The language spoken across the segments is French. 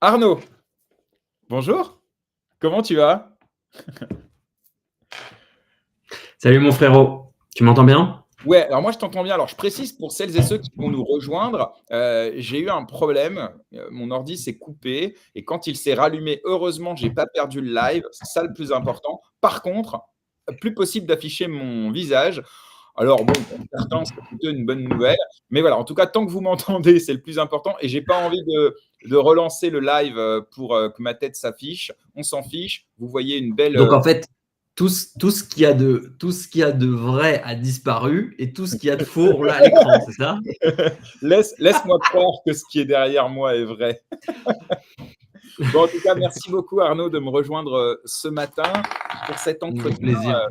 Arnaud, bonjour, comment tu vas? Salut mon frérot, tu m'entends bien? Ouais, alors moi je t'entends bien. Alors je précise pour celles et ceux qui vont nous rejoindre, j'ai eu un problème, mon ordi s'est coupé et quand il s'est rallumé, heureusement, j'ai pas perdu le live, c'est ça le plus important. Par contre, plus possible d'afficher mon visage. Alors bon, pour certains, c'est plutôt une bonne nouvelle, mais voilà, en tout cas, tant que vous m'entendez, c'est le plus important et j'ai pas envie de relancer le live, pour, que ma tête s'affiche. On s'en fiche, vous voyez une belle, Donc en fait, tout ce qu'il y a de vrai a disparu et tout ce qu'il y a de faux, on l'a à l'écran, c'est ça? Laisse-moi croire que ce qui est derrière moi est vrai. Bon, en tout cas, merci beaucoup Arnaud de me rejoindre ce matin pour cet Avec entretien plaisir.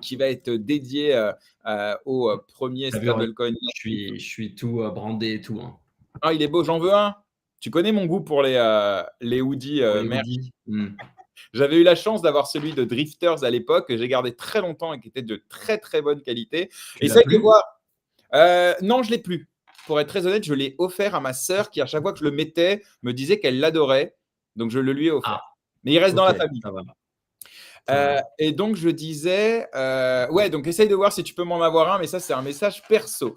qui va être dédié au premier T'as vu, regarde, stablecoin je natif. suis, je suis tout brandé et tout, hein, Ah, il est beau, j'en veux un. Tu connais mon goût pour les hoodies pour les merch. hoodies. J'avais eu la chance d'avoir celui de Drifters à l'époque, que j'ai gardé très longtemps et qui était de très très bonne qualité. Tu l'as Essaye de plus? voir. Non, je l'ai plus. Pour être très honnête, je l'ai offert à ma sœur qui, à chaque fois que je le mettais, me disait qu'elle l'adorait. Donc, je le lui ai offert. Ah, Mais il reste dans ok, la famille. ça va, ça va. Et donc, je disais, ouais, donc essaye de voir si tu peux m'en avoir un, mais ça, c'est un message perso.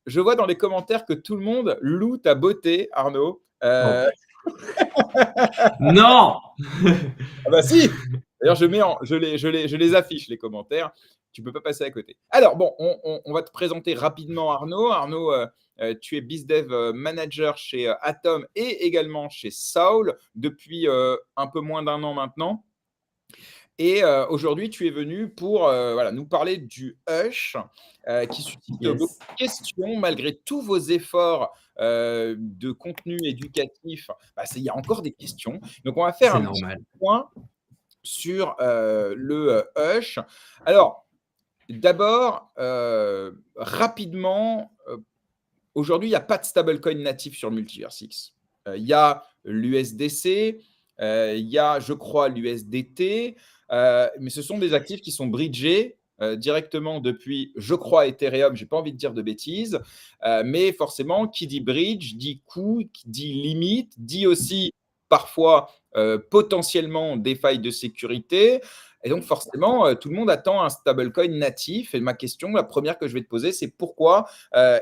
Je vois dans les commentaires que tout le monde loue ta beauté, Arnaud. Oh. Non! Ah bah si. D'ailleurs, je les affiche, les commentaires. Tu peux pas passer à côté. Alors, bon, on va te présenter rapidement Arnaud. Arnaud, tu es BizDev manager chez Atom et également chez Saul depuis un peu moins d'un an maintenant. Et aujourd'hui, tu es venu pour voilà, nous parler du Hush, qui suscite beaucoup Yes, de questions malgré tous vos efforts de contenu éducatif. Bah, il y a encore des questions. Donc, on va faire c'est un petit normal. point sur le Hush. Alors, d'abord, rapidement, aujourd'hui, il n'y a pas de stablecoin natif sur Multiversix. Il y a l'USDC, il y a, je crois, l'USDT, mais ce sont des actifs qui sont bridgés directement depuis, je crois, Ethereum. Je n'ai pas envie de dire de bêtises, mais forcément, qui dit bridge, dit coût, qui dit limite, dit aussi parfois potentiellement des failles de sécurité. Et donc, forcément, tout le monde attend un stablecoin natif. Et ma question, la première que je vais te poser, c'est pourquoi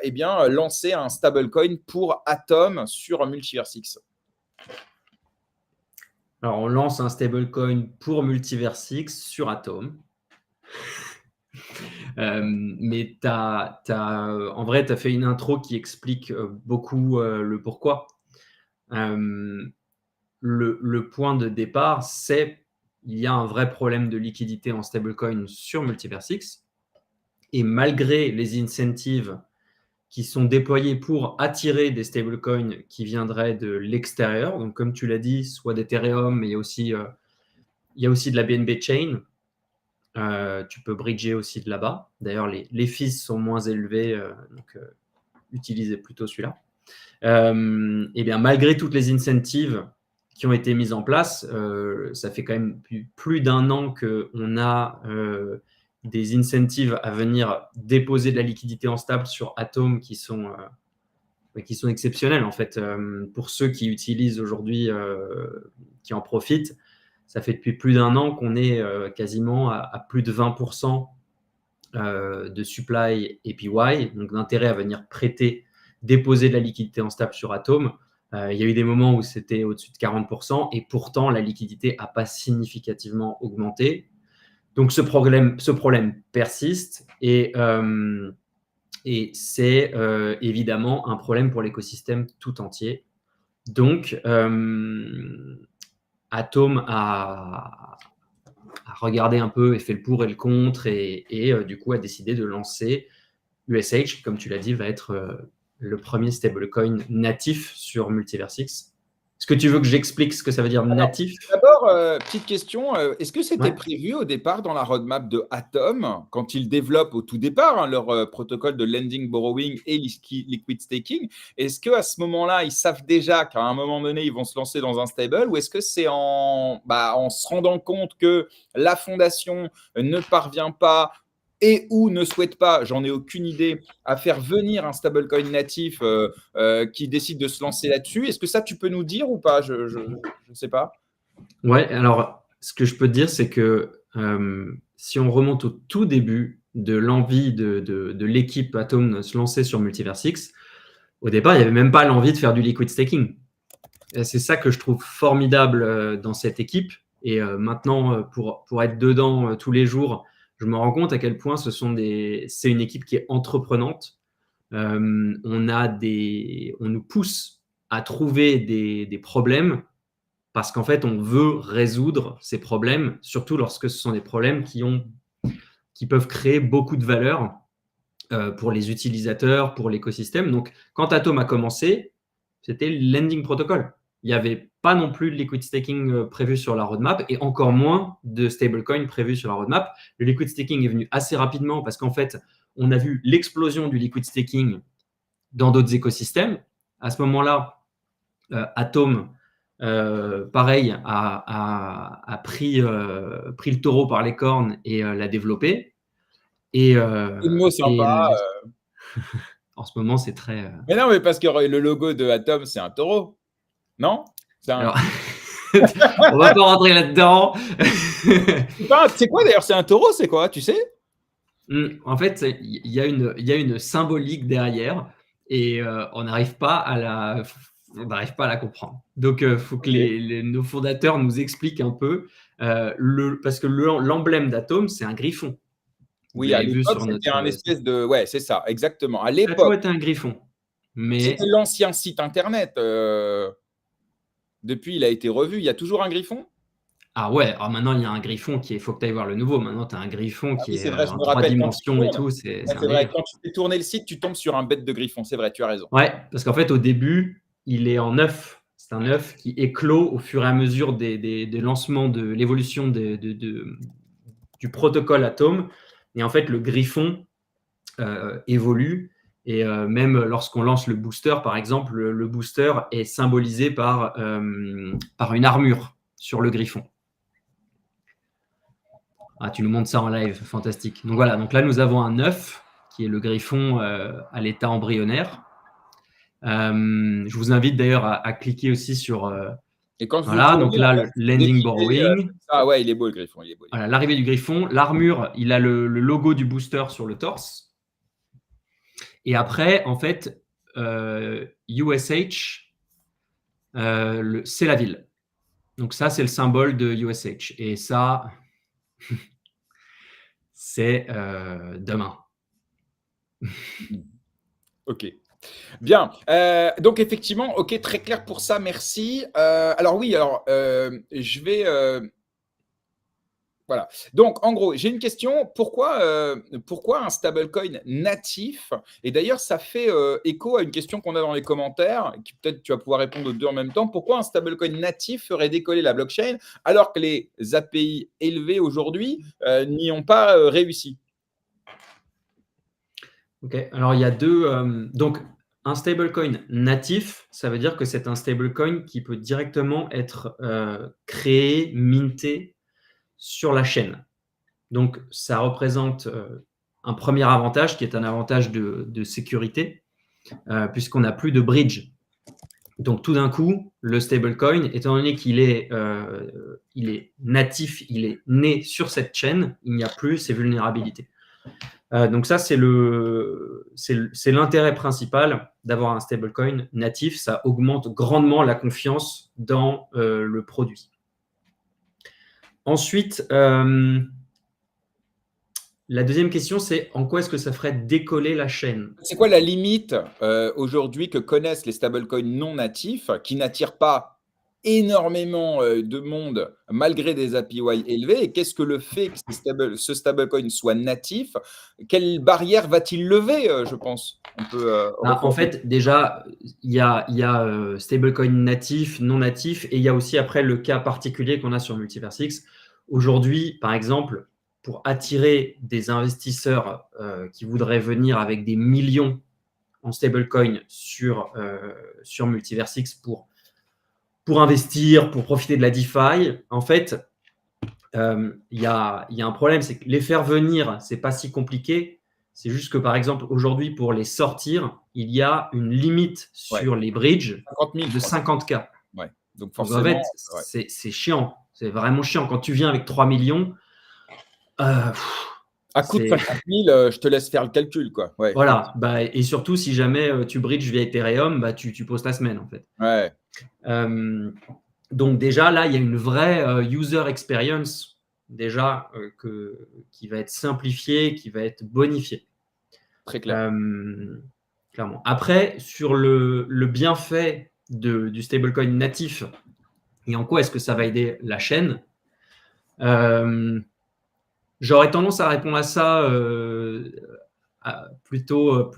eh bien, lancer un stablecoin pour Atom sur Multiversix. Alors, on lance un stablecoin pour Multiversix sur Atom. Mais en vrai, tu as fait une intro qui explique beaucoup le pourquoi. Le point de départ, c'est il y a un vrai problème de liquidité en stablecoin sur Multiversix. Et malgré les incentives qui sont déployés pour attirer des stablecoins qui viendraient de l'extérieur, donc comme tu l'as dit, soit d'Ethereum, mais il y a aussi de la BNB Chain. Tu peux bridger aussi de là-bas. D'ailleurs, les fees sont moins élevés, donc utilisez plutôt celui-là. Et bien, malgré toutes les incentives qui ont été mises en place, ça fait quand même plus d'un an qu'on a des incentives à venir déposer de la liquidité en stable sur Atom qui sont exceptionnels en fait. Pour ceux qui utilisent aujourd'hui, qui en profitent, ça fait depuis plus d'un an qu'on est quasiment à plus de 20% de supply APY, donc d'intérêt à venir prêter, déposer de la liquidité en stable sur Atom. Il y a eu des moments où c'était au-dessus de 40% et pourtant la liquidité n'a pas significativement augmenté. Donc ce problème persiste et c'est évidemment un problème pour l'écosystème tout entier. Donc Atom a regardé un peu et fait le pour et le contre et du coup a décidé de lancer USH, comme tu l'as dit, va être le premier stablecoin natif sur Multiversix. Est-ce que tu veux que j'explique ce que ça veut dire natif? D'abord, petite question, est-ce que c'était Ouais. prévu au départ dans la roadmap de Atom, quand ils développent au tout départ leur protocole de lending, borrowing et liquid staking? Est-ce qu'à ce moment-là, ils savent déjà qu'à un moment donné, ils vont se lancer dans un stable, ou est-ce que c'est en se rendant compte que la fondation ne parvient pas et ou ne souhaite pas, j'en ai aucune idée, à faire venir un stablecoin natif qui décide de se lancer là-dessus. Est-ce que ça, tu peux nous dire ou pas? Je ne sais pas. Ouais, alors ce que je peux te dire, c'est que si on remonte au tout début de l'envie de l'équipe Atom de se lancer sur Multiversix, au départ, il n'y avait même pas l'envie de faire du liquid staking. Et c'est ça que je trouve formidable dans cette équipe. Et maintenant, pour être dedans tous les jours, je me rends compte à quel point c'est une équipe qui est entreprenante. On nous pousse à trouver des problèmes parce qu'en fait, on veut résoudre ces problèmes, surtout lorsque ce sont des problèmes qui peuvent créer beaucoup de valeur pour les utilisateurs, pour l'écosystème. Donc, quand Atom a commencé, c'était le lending protocol. Il n'y avait pas non plus de liquid staking prévu sur la roadmap et encore moins de stablecoin prévu sur la roadmap. Le liquid staking est venu assez rapidement parce qu'en fait, on a vu l'explosion du liquid staking dans d'autres écosystèmes. À ce moment-là, Atom, pareil, a pris le taureau par les cornes et l'a développé. Et, Le mot sympa. en ce moment, c'est très. Mais non, mais parce que le logo de Atom, c'est un taureau. Non? Alors, on va pas rentrer là-dedans. C'est quoi d'ailleurs? C'est un taureau, c'est quoi? Tu sais? En fait, il y a une symbolique derrière et on n'arrive pas à la comprendre. Donc, il faut que nos fondateurs nous expliquent un peu parce que l'emblème d'Atom, c'est un griffon. Oui, à l'époque, c'était un espèce de… Ouais, c'est ça, exactement. À l'époque, ça a toujours été un griffon. Mais c'était l'ancien site internet. Depuis, il a été revu. Il y a toujours un griffon? ah ouais, alors maintenant il y a un griffon il faut que tu ailles voir le nouveau. Maintenant, tu as un griffon Ah qui oui, c'est est vrai, je en me 3 rappelle quand tu dimensions et tournes. tout. Ouais, C'est c'est un vrai, délire. quand tu fais tourner le site, tu tombes sur un bête de griffon. C'est vrai, tu as raison. Ouais, parce qu'en fait, au début, il est en œuf. C'est un œuf qui éclot au fur et à mesure des lancements de l'évolution du protocole Atom. Et en fait, le griffon évolue. Et même lorsqu'on lance le booster, par exemple, le booster est symbolisé par une armure sur le griffon. Ah, tu nous montres ça en live, fantastique. Donc voilà, donc là, nous avons un œuf qui est le griffon à l'état embryonnaire. Je vous invite d'ailleurs à cliquer aussi sur… Et quand voilà, donc là, le lending défilé, borrowing. ah ouais, il est beau le griffon. Il est beau. Voilà, l'arrivée du griffon. L'armure, il a le logo du booster sur le torse. Et après, en fait, USH, c'est la ville. Donc ça, c'est le symbole de USH. Et ça, c'est demain. Ok. Bien. Donc effectivement, ok, très clair pour ça, merci. Alors oui, je vais… Voilà. Donc, en gros, j'ai une question. Pourquoi un stablecoin natif? Et d'ailleurs, ça fait écho à une question qu'on a dans les commentaires, qui peut-être tu vas pouvoir répondre aux deux en même temps. Pourquoi un stablecoin natif ferait décoller la blockchain alors que les API élevés aujourd'hui n'y ont pas réussi? Ok, alors il y a deux. Donc, un stablecoin natif, ça veut dire que c'est un stablecoin qui peut directement être créé, minté sur la chaîne. Donc, ça représente un premier avantage qui est un avantage de sécurité, puisqu'on n'a plus de bridge. Donc, tout d'un coup, le stablecoin, étant donné qu'il est natif, il est né sur cette chaîne, il n'y a plus ces vulnérabilités. Donc ça, c'est l'intérêt principal d'avoir un stablecoin natif. Ça augmente grandement la confiance dans le produit. Ensuite, la deuxième question, c'est en quoi est-ce que ça ferait décoller la chaîne? C'est quoi la limite aujourd'hui que connaissent les stablecoins non natifs qui n'attirent pas énormément de monde malgré des API élevés? Et qu'est-ce que le fait que ce stablecoin soit natif, quelle barrière va-t-il lever, je pense? En fait, déjà, il y a stablecoin natif, non natif, et il y a aussi après le cas particulier qu'on a sur Multiversix. Aujourd'hui, par exemple, pour attirer des investisseurs qui voudraient venir avec des millions en stablecoin sur Multiversix pour investir, pour profiter de la DeFi, en fait, il y a un problème, c'est que les faire venir, c'est pas si compliqué. C'est juste que, par exemple, aujourd'hui, pour les sortir, il y a une limite Ouais, sur les bridges 50 000, de je crois. 50K. Ouais. Donc Donc, en fait, forcément, ouais. c'est chiant. C'est vraiment chiant. Quand tu viens avec 3 millions, À coût de c'est 50 000, je te laisse faire le calcul, quoi. Ouais, voilà. Bah, et surtout, si jamais tu bridges via Ethereum, bah, tu poses ta semaine, en fait. ouais. Donc déjà, là, il y a une vraie user experience déjà qui va être simplifiée, qui va être bonifiée. Très clair. Clairement. Après, sur le bienfait du stablecoin natif et en quoi est-ce que ça va aider la chaîne, j'aurais tendance à répondre à ça plutôt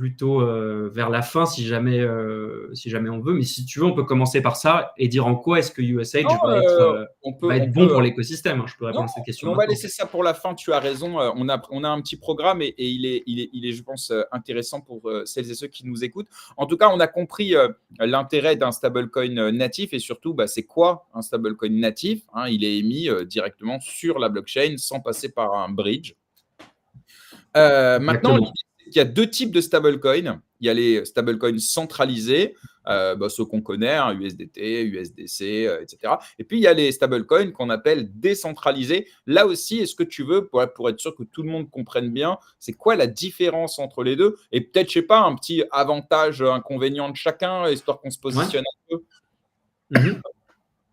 vers la fin si jamais on veut. Mais si tu veux, on peut commencer par ça et dire en quoi est-ce que Non, USH on va peut, on être bon peut. pour l'écosystème. Je peux Non, répondre à cette question mais on va maintenant. laisser ça pour la fin. Tu as raison. On a un petit programme et il est, je pense, intéressant pour celles et ceux qui nous écoutent. En tout cas, on a compris l'intérêt d'un stablecoin natif et surtout, bah, c'est quoi un stablecoin natif, hein. Il est émis directement sur la blockchain sans passer par un bridge. Maintenant, Exactement. il y a deux types de stablecoins. Il y a les stablecoins centralisés, bah, ceux qu'on connaît, hein, USDT, USDC, etc. Et puis, il y a les stablecoins qu'on appelle décentralisés. Là aussi, est-ce que tu veux, pour être sûr que tout le monde comprenne bien, c'est quoi la différence entre les deux? Et peut-être, je sais pas, un petit avantage, inconvénient de chacun, histoire qu'on se positionne un peu.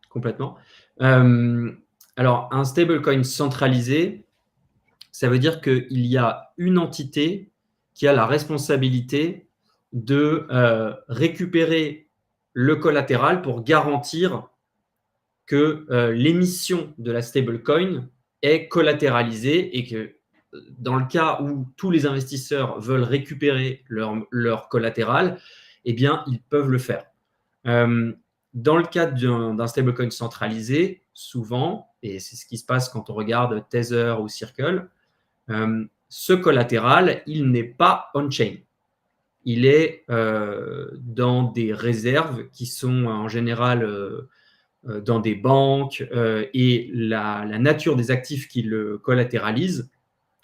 Complètement. Alors, un stablecoin centralisé, ça veut dire qu'il y a une entité qui a la responsabilité de récupérer le collatéral pour garantir que l'émission de la stablecoin est collatéralisée et que dans le cas où tous les investisseurs veulent récupérer leur collatéral, eh bien, ils peuvent le faire. Dans le cadre d'un stablecoin centralisé, souvent, et c'est ce qui se passe quand on regarde Tether ou Circle, ce collatéral, il n'est pas on-chain. Il est dans des réserves qui sont en général dans des banques et la nature des actifs qui le collatéralisent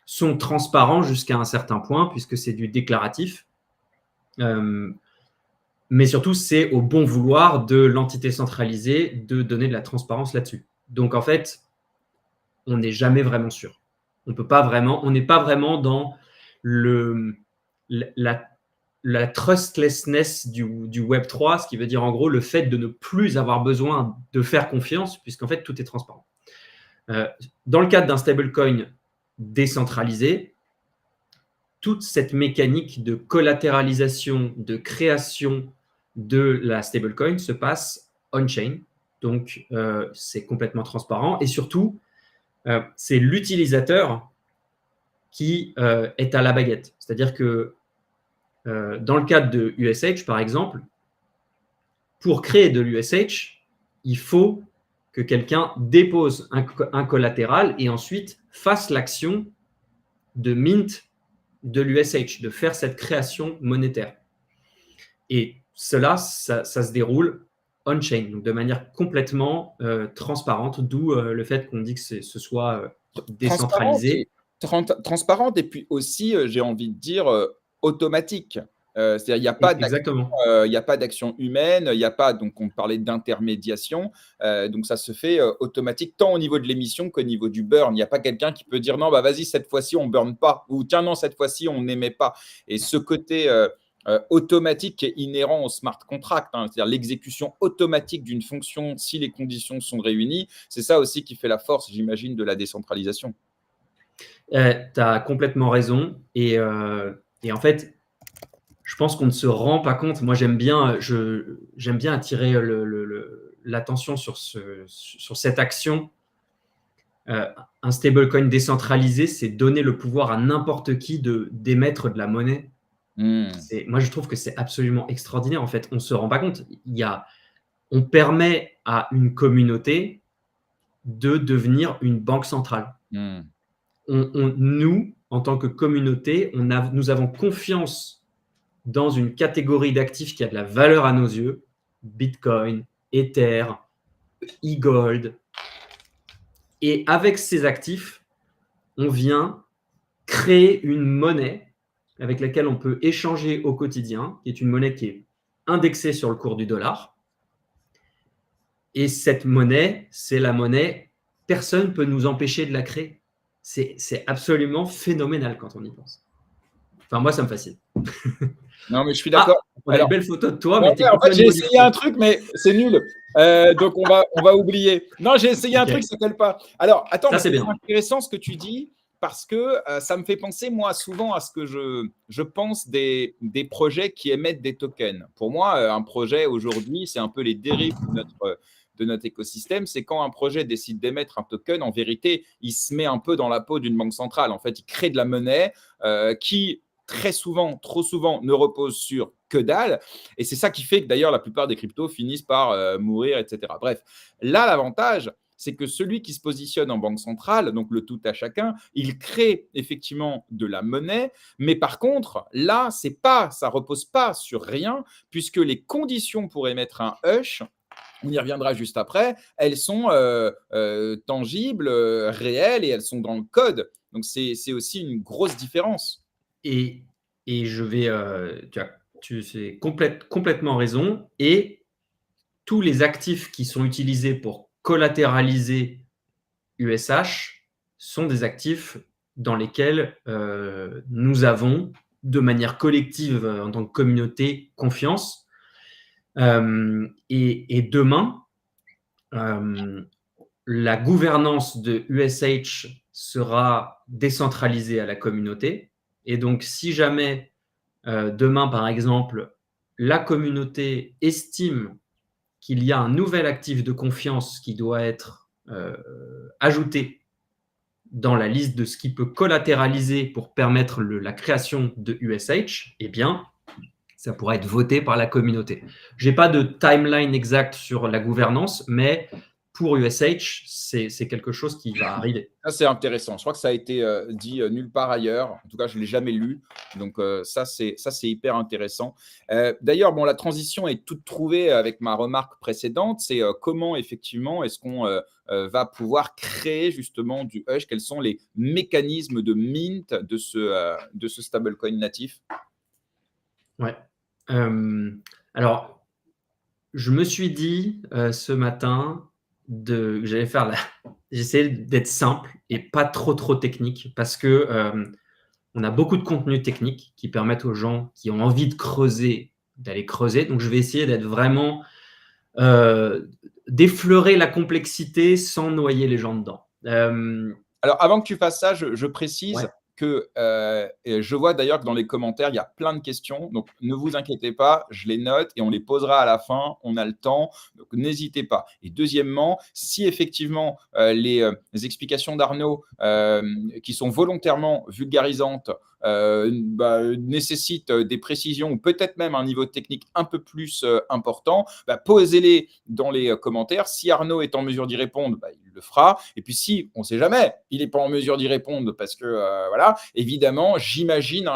sont transparents jusqu'à un certain point puisque c'est du déclaratif. Mais surtout, c'est au bon vouloir de l'entité centralisée de donner de la transparence là-dessus. Donc, en fait, on n'est jamais vraiment sûr. On n'est pas vraiment dans la trustlessness du Web3, ce qui veut dire en gros le fait de ne plus avoir besoin de faire confiance, puisqu'en fait, tout est transparent. Dans le cadre d'un stablecoin décentralisé, toute cette mécanique de collatéralisation, de création de la stablecoin se passe on-chain. Donc, c'est complètement transparent. Et surtout, c'est l'utilisateur qui est à la baguette. C'est-à-dire que dans le cadre de USH, par exemple, pour créer de l'USH, il faut que quelqu'un dépose un collatéral et ensuite fasse l'action de mint de l'USH, de faire cette création monétaire. Et cela, ça se déroule on-chain, donc de manière complètement transparente, d'où le fait qu'on dit que ce soit décentralisé. Transparente et puis aussi, j'ai envie de dire, automatique. C'est-à-dire, il n'y a pas d'action, Exactement. il n'y a pas d'action humaine, il n'y a pas, donc on parlait d'intermédiation, donc ça se fait automatique tant au niveau de l'émission qu'au niveau du burn. Il n'y a pas quelqu'un qui peut dire non, bah vas-y, cette fois-ci on burn pas, ou tiens, non, cette fois-ci on n'émet pas. Et ce côté automatique qui est inhérent au smart contract, hein, c'est-à-dire l'exécution automatique d'une fonction si les conditions sont réunies, c'est ça aussi qui fait la force, j'imagine, de la décentralisation. Tu as complètement raison. Et en fait, je pense qu'on ne se rend pas compte. Moi, j'aime bien attirer l'attention sur cette action. Un stablecoin décentralisé, c'est donner le pouvoir à n'importe qui d'émettre de la monnaie. Moi, je trouve que c'est absolument extraordinaire. En fait, on ne se rend pas compte. On permet à une communauté de devenir une banque centrale. Nous, en tant que communauté, nous avons confiance dans une catégorie d'actifs qui a de la valeur à nos yeux, Bitcoin, Ether, e-gold, Et avec ces actifs, on vient créer une monnaie avec laquelle on peut échanger au quotidien, qui est une monnaie qui est indexée sur le cours du dollar. Et cette monnaie, c'est la monnaie, personne ne peut nous empêcher de la créer. C'est absolument phénoménal quand on y pense. Enfin, moi, ça me fascine. Non, mais je suis d'accord. On a une belle photo de toi, en mais tu es fait, j'ai complètement essayé un truc, mais c'est nul. Donc, on va oublier. Non, j'ai essayé un Ok. truc, ça colle pas. Alors, attends, Ça, mais c'est c'est bien. intéressant ce que tu dis parce que ça me fait penser, moi, souvent à ce que je pense des projets qui émettent des tokens. Pour moi, un projet aujourd'hui, c'est un peu les dérives de notre écosystème. C'est quand un projet décide d'émettre un token, en vérité, il se met un peu dans la peau d'une banque centrale. En fait, il crée de la monnaie qui très souvent, trop souvent, ne repose sur que dalle. Et c'est ça qui fait que d'ailleurs, la plupart des cryptos finissent par mourir, etc. Bref, là, l'avantage, c'est que celui qui se positionne en banque centrale, donc le tout à chacun, il crée effectivement de la monnaie, mais par contre, là, ça repose pas sur rien, puisque les conditions pour émettre un hush, on y reviendra juste après, elles sont tangibles, réelles, et elles sont dans le code. Donc, c'est aussi une grosse différence. Et je vais, tu as complètement raison. Et tous les actifs qui sont utilisés pour collatéraliser USH sont des actifs dans lesquels nous avons, de manière collective, en tant que communauté, confiance. Et demain, la gouvernance de USH sera décentralisée à la communauté. Et donc, si jamais demain, par exemple, la communauté estime qu'il y a un nouvel actif de confiance qui doit être ajouté dans la liste de ce qui peut collatéraliser pour permettre la création de USH, eh bien, ça pourra être voté par la communauté. Je n'ai pas de timeline exact sur la gouvernance, mais pour USH, c'est quelque chose qui va arriver. Ça, c'est intéressant. Je crois que ça a été dit nulle part ailleurs. En tout cas, je ne l'ai jamais lu. Donc, ça, c'est hyper intéressant. D'ailleurs, bon, la transition est toute trouvée avec ma remarque précédente. C'est comment, effectivement, est-ce qu'on va pouvoir créer justement du Hush? Quels sont les mécanismes de mint de ce stablecoin natif? Ouais. Alors, je me suis dit ce matin que j'allais faire j'essayais d'être simple et pas trop technique parce que on a beaucoup de contenus techniques qui permettent aux gens qui ont envie de creuser d'aller creuser. Donc, je vais essayer d'être vraiment d'effleurer la complexité sans noyer les gens dedans. Alors, avant que tu fasses ça, je précise Ouais. que je vois d'ailleurs que dans les commentaires, il y a plein de questions. Donc, ne vous inquiétez pas, je les note et on les posera à la fin. On a le temps, donc n'hésitez pas. Et deuxièmement, si effectivement les explications d'Arnaud, qui sont volontairement vulgarisantes, nécessitent des précisions ou peut-être même un niveau technique un peu plus important, posez-les dans les commentaires. Si Arnaud est en mesure d'y répondre, il le fera. Et puis si, on ne sait jamais, il n'est pas en mesure d'y répondre parce que, voilà, évidemment, j'imagine,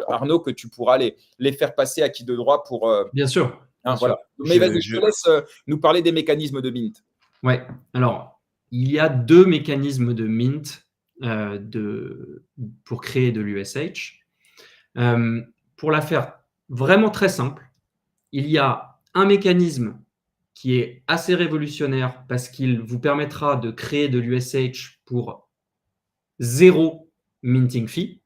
Arnaud, que tu pourras les faire passer à qui de droit pour… Bien sûr. voilà. Mais vas-y, je te laisse nous parler des mécanismes de mint. Ouais. Alors, il y a 2 mécanismes de mint pour créer de l'USH. Pour la faire vraiment très simple, il y a un mécanisme qui est assez révolutionnaire parce qu'il vous permettra de créer de l'USH pour 0 minting fee.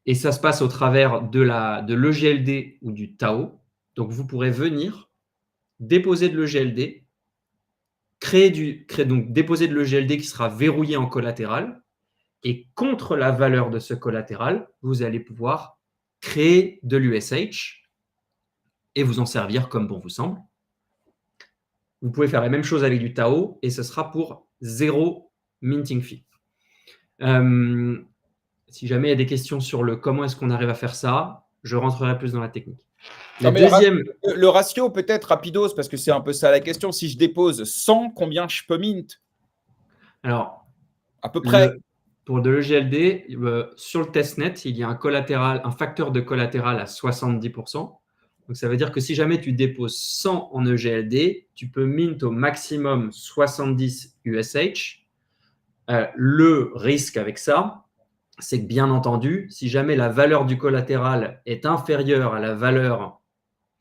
Et ça se passe au travers de l'EGLD ou du TAO. Donc, vous pourrez venir déposer de l'EGLD, donc déposer de l'EGLD qui sera verrouillé en collatéral. Et contre la valeur de ce collatéral, vous allez pouvoir créer de l'USH et vous en servir comme bon vous semble. Vous pouvez faire la même chose avec du TAO et ce sera pour 0 minting fee. Si jamais il y a des questions sur comment est-ce qu'on arrive à faire ça, je rentrerai plus dans la technique. Le ratio peut-être rapidos, parce que c'est un peu ça la question. Si je dépose 100, combien je peux mint? Alors, à peu près. Pour de l'EGLD, sur le testnet, il y a un facteur de collatéral à 70%. Donc, ça veut dire que si jamais tu déposes 100 en EGLD, tu peux mint au maximum 70 USH Le risque avec ça, c'est que bien entendu, si jamais la valeur du collatéral est inférieure à la valeur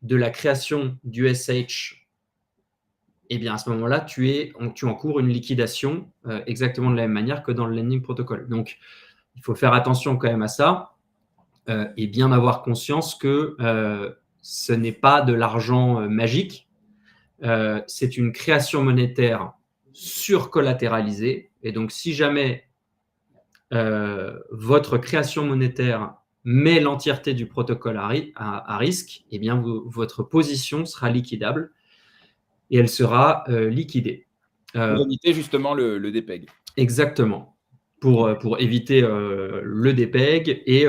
de la création du SH, eh bien à ce moment-là, tu encours une liquidation exactement de la même manière que dans le lending protocol. Donc, il faut faire attention quand même à ça et bien avoir conscience que ce n'est pas de l'argent magique, c'est une création monétaire surcollatéralisée. Et donc, si jamais votre création monétaire met l'entièreté du protocole à risque, eh bien, votre position sera liquidable et elle sera liquidée. Pour éviter justement le dépeg. Exactement. Pour éviter le dépeg et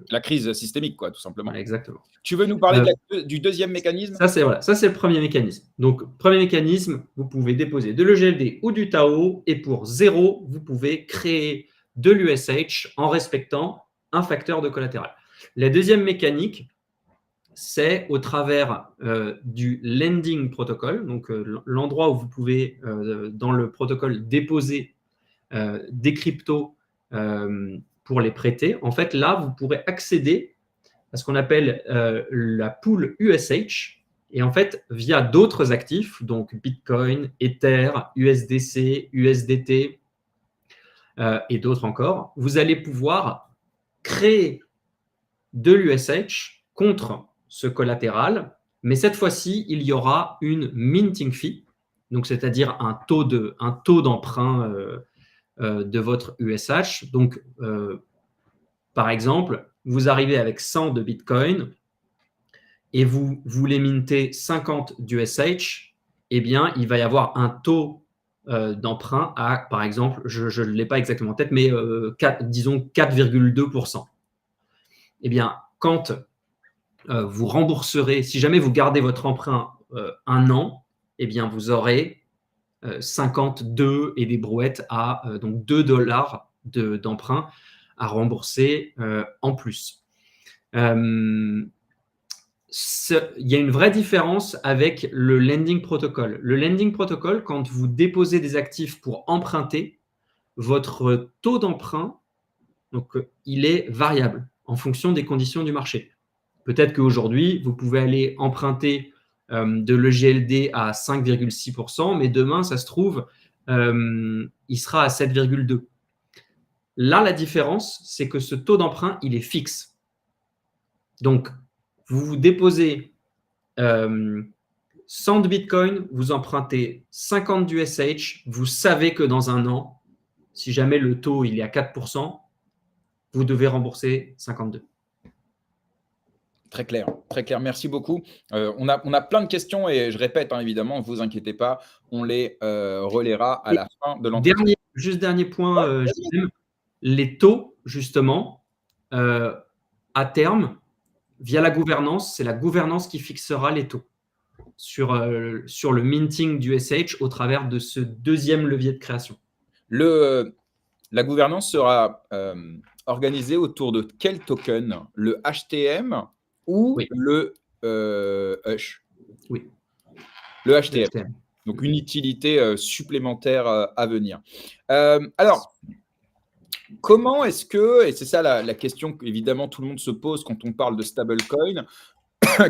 la crise systémique, quoi, tout simplement. Voilà, exactement. Tu veux nous parler du deuxième mécanisme? Ça, c'est le premier mécanisme. Donc, premier mécanisme, vous pouvez déposer de l'EGLD ou du TAO et pour 0, vous pouvez créer de l'USH en respectant un facteur de collatéral. La deuxième mécanique, c'est au travers du lending protocol, donc l'endroit où vous pouvez, dans le protocole, déposer des cryptos pour les prêter. En fait, là, vous pourrez accéder à ce qu'on appelle la pool USH. Et en fait, via d'autres actifs, donc Bitcoin, Ether, USDC, USDT et d'autres encore, vous allez pouvoir créer de l'USH contre ce collatéral, mais cette fois-ci, il y aura une minting fee, donc c'est-à-dire un taux d'emprunt de votre USH. Donc, par exemple, vous arrivez avec 100 de Bitcoin et vous voulez minter 50 d'USH, eh bien, il va y avoir un taux d'emprunt à, par exemple, je ne l'ai pas exactement en tête, mais disons 4,2%. Eh bien, quand vous rembourserez, si jamais vous gardez votre emprunt un an, eh bien, vous aurez 52 et des brouettes à donc $2 d'emprunt à rembourser en plus. Il y a une vraie différence avec le lending protocol. Le lending protocol, quand vous déposez des actifs pour emprunter, votre taux d'emprunt, donc, il est variable en fonction des conditions du marché. Peut-être qu'aujourd'hui, vous pouvez aller emprunter de l'EGLD à 5,6%, mais demain, ça se trouve, il sera à 7,2%. Là, la différence, c'est que ce taux d'emprunt, il est fixe. Donc, vous déposez 100 de Bitcoin, vous empruntez 50 d'USH, vous savez que dans un an, si jamais le taux il est à 4%, vous devez rembourser 52. Très clair, très clair. Merci beaucoup. On a plein de questions et je répète, hein, évidemment, ne vous inquiétez pas, on les relaiera à la fin de l'entretien. Dernier point, les taux, justement, à terme, via la gouvernance, c'est la gouvernance qui fixera les taux sur le minting du SH au travers de ce deuxième levier de création. La gouvernance sera organisée autour de quel token? Le HTM ou oui. le Hush? Oui. Le HTM. Donc, une utilité supplémentaire à venir. Alors, comment est-ce que, et c'est ça la question qu'évidemment tout le monde se pose quand on parle de stablecoin,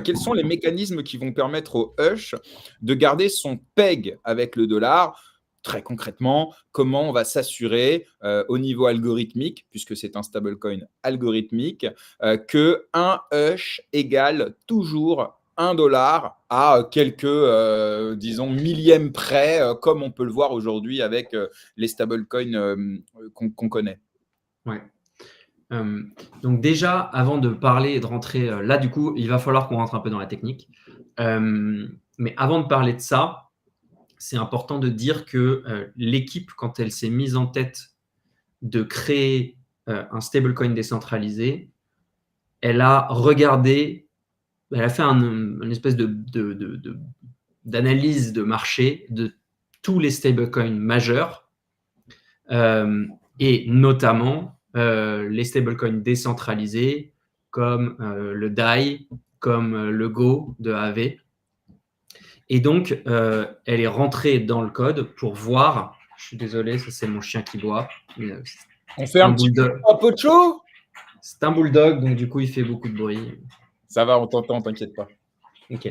quels sont les mécanismes qui vont permettre au Hush de garder son peg avec le dollar? Très concrètement, comment on va s'assurer au niveau algorithmique, puisque c'est un stablecoin algorithmique, que un Hush égale toujours $1 à quelques, disons, millièmes près, comme on peut le voir aujourd'hui avec les stablecoins qu'on connaît. Ouais. Donc déjà, avant de parler et de rentrer là, du coup, il va falloir qu'on rentre un peu dans la technique. Mais avant de parler de ça, c'est important de dire que l'équipe, quand elle s'est mise en tête de créer un stablecoin décentralisé, elle a regardé, elle a fait une espèce d'analyse de marché de tous les stablecoins majeurs et notamment les stablecoins décentralisés comme le DAI, comme le Go de Aave. Et donc, elle est rentrée dans le code pour voir Je suis désolé, ça c'est mon chien qui boit. On fait un petit bulldog. Pocho. C'est un bulldog, donc du coup, il fait beaucoup de bruit. Ça va, on t'entend, t'inquiète pas. Ok.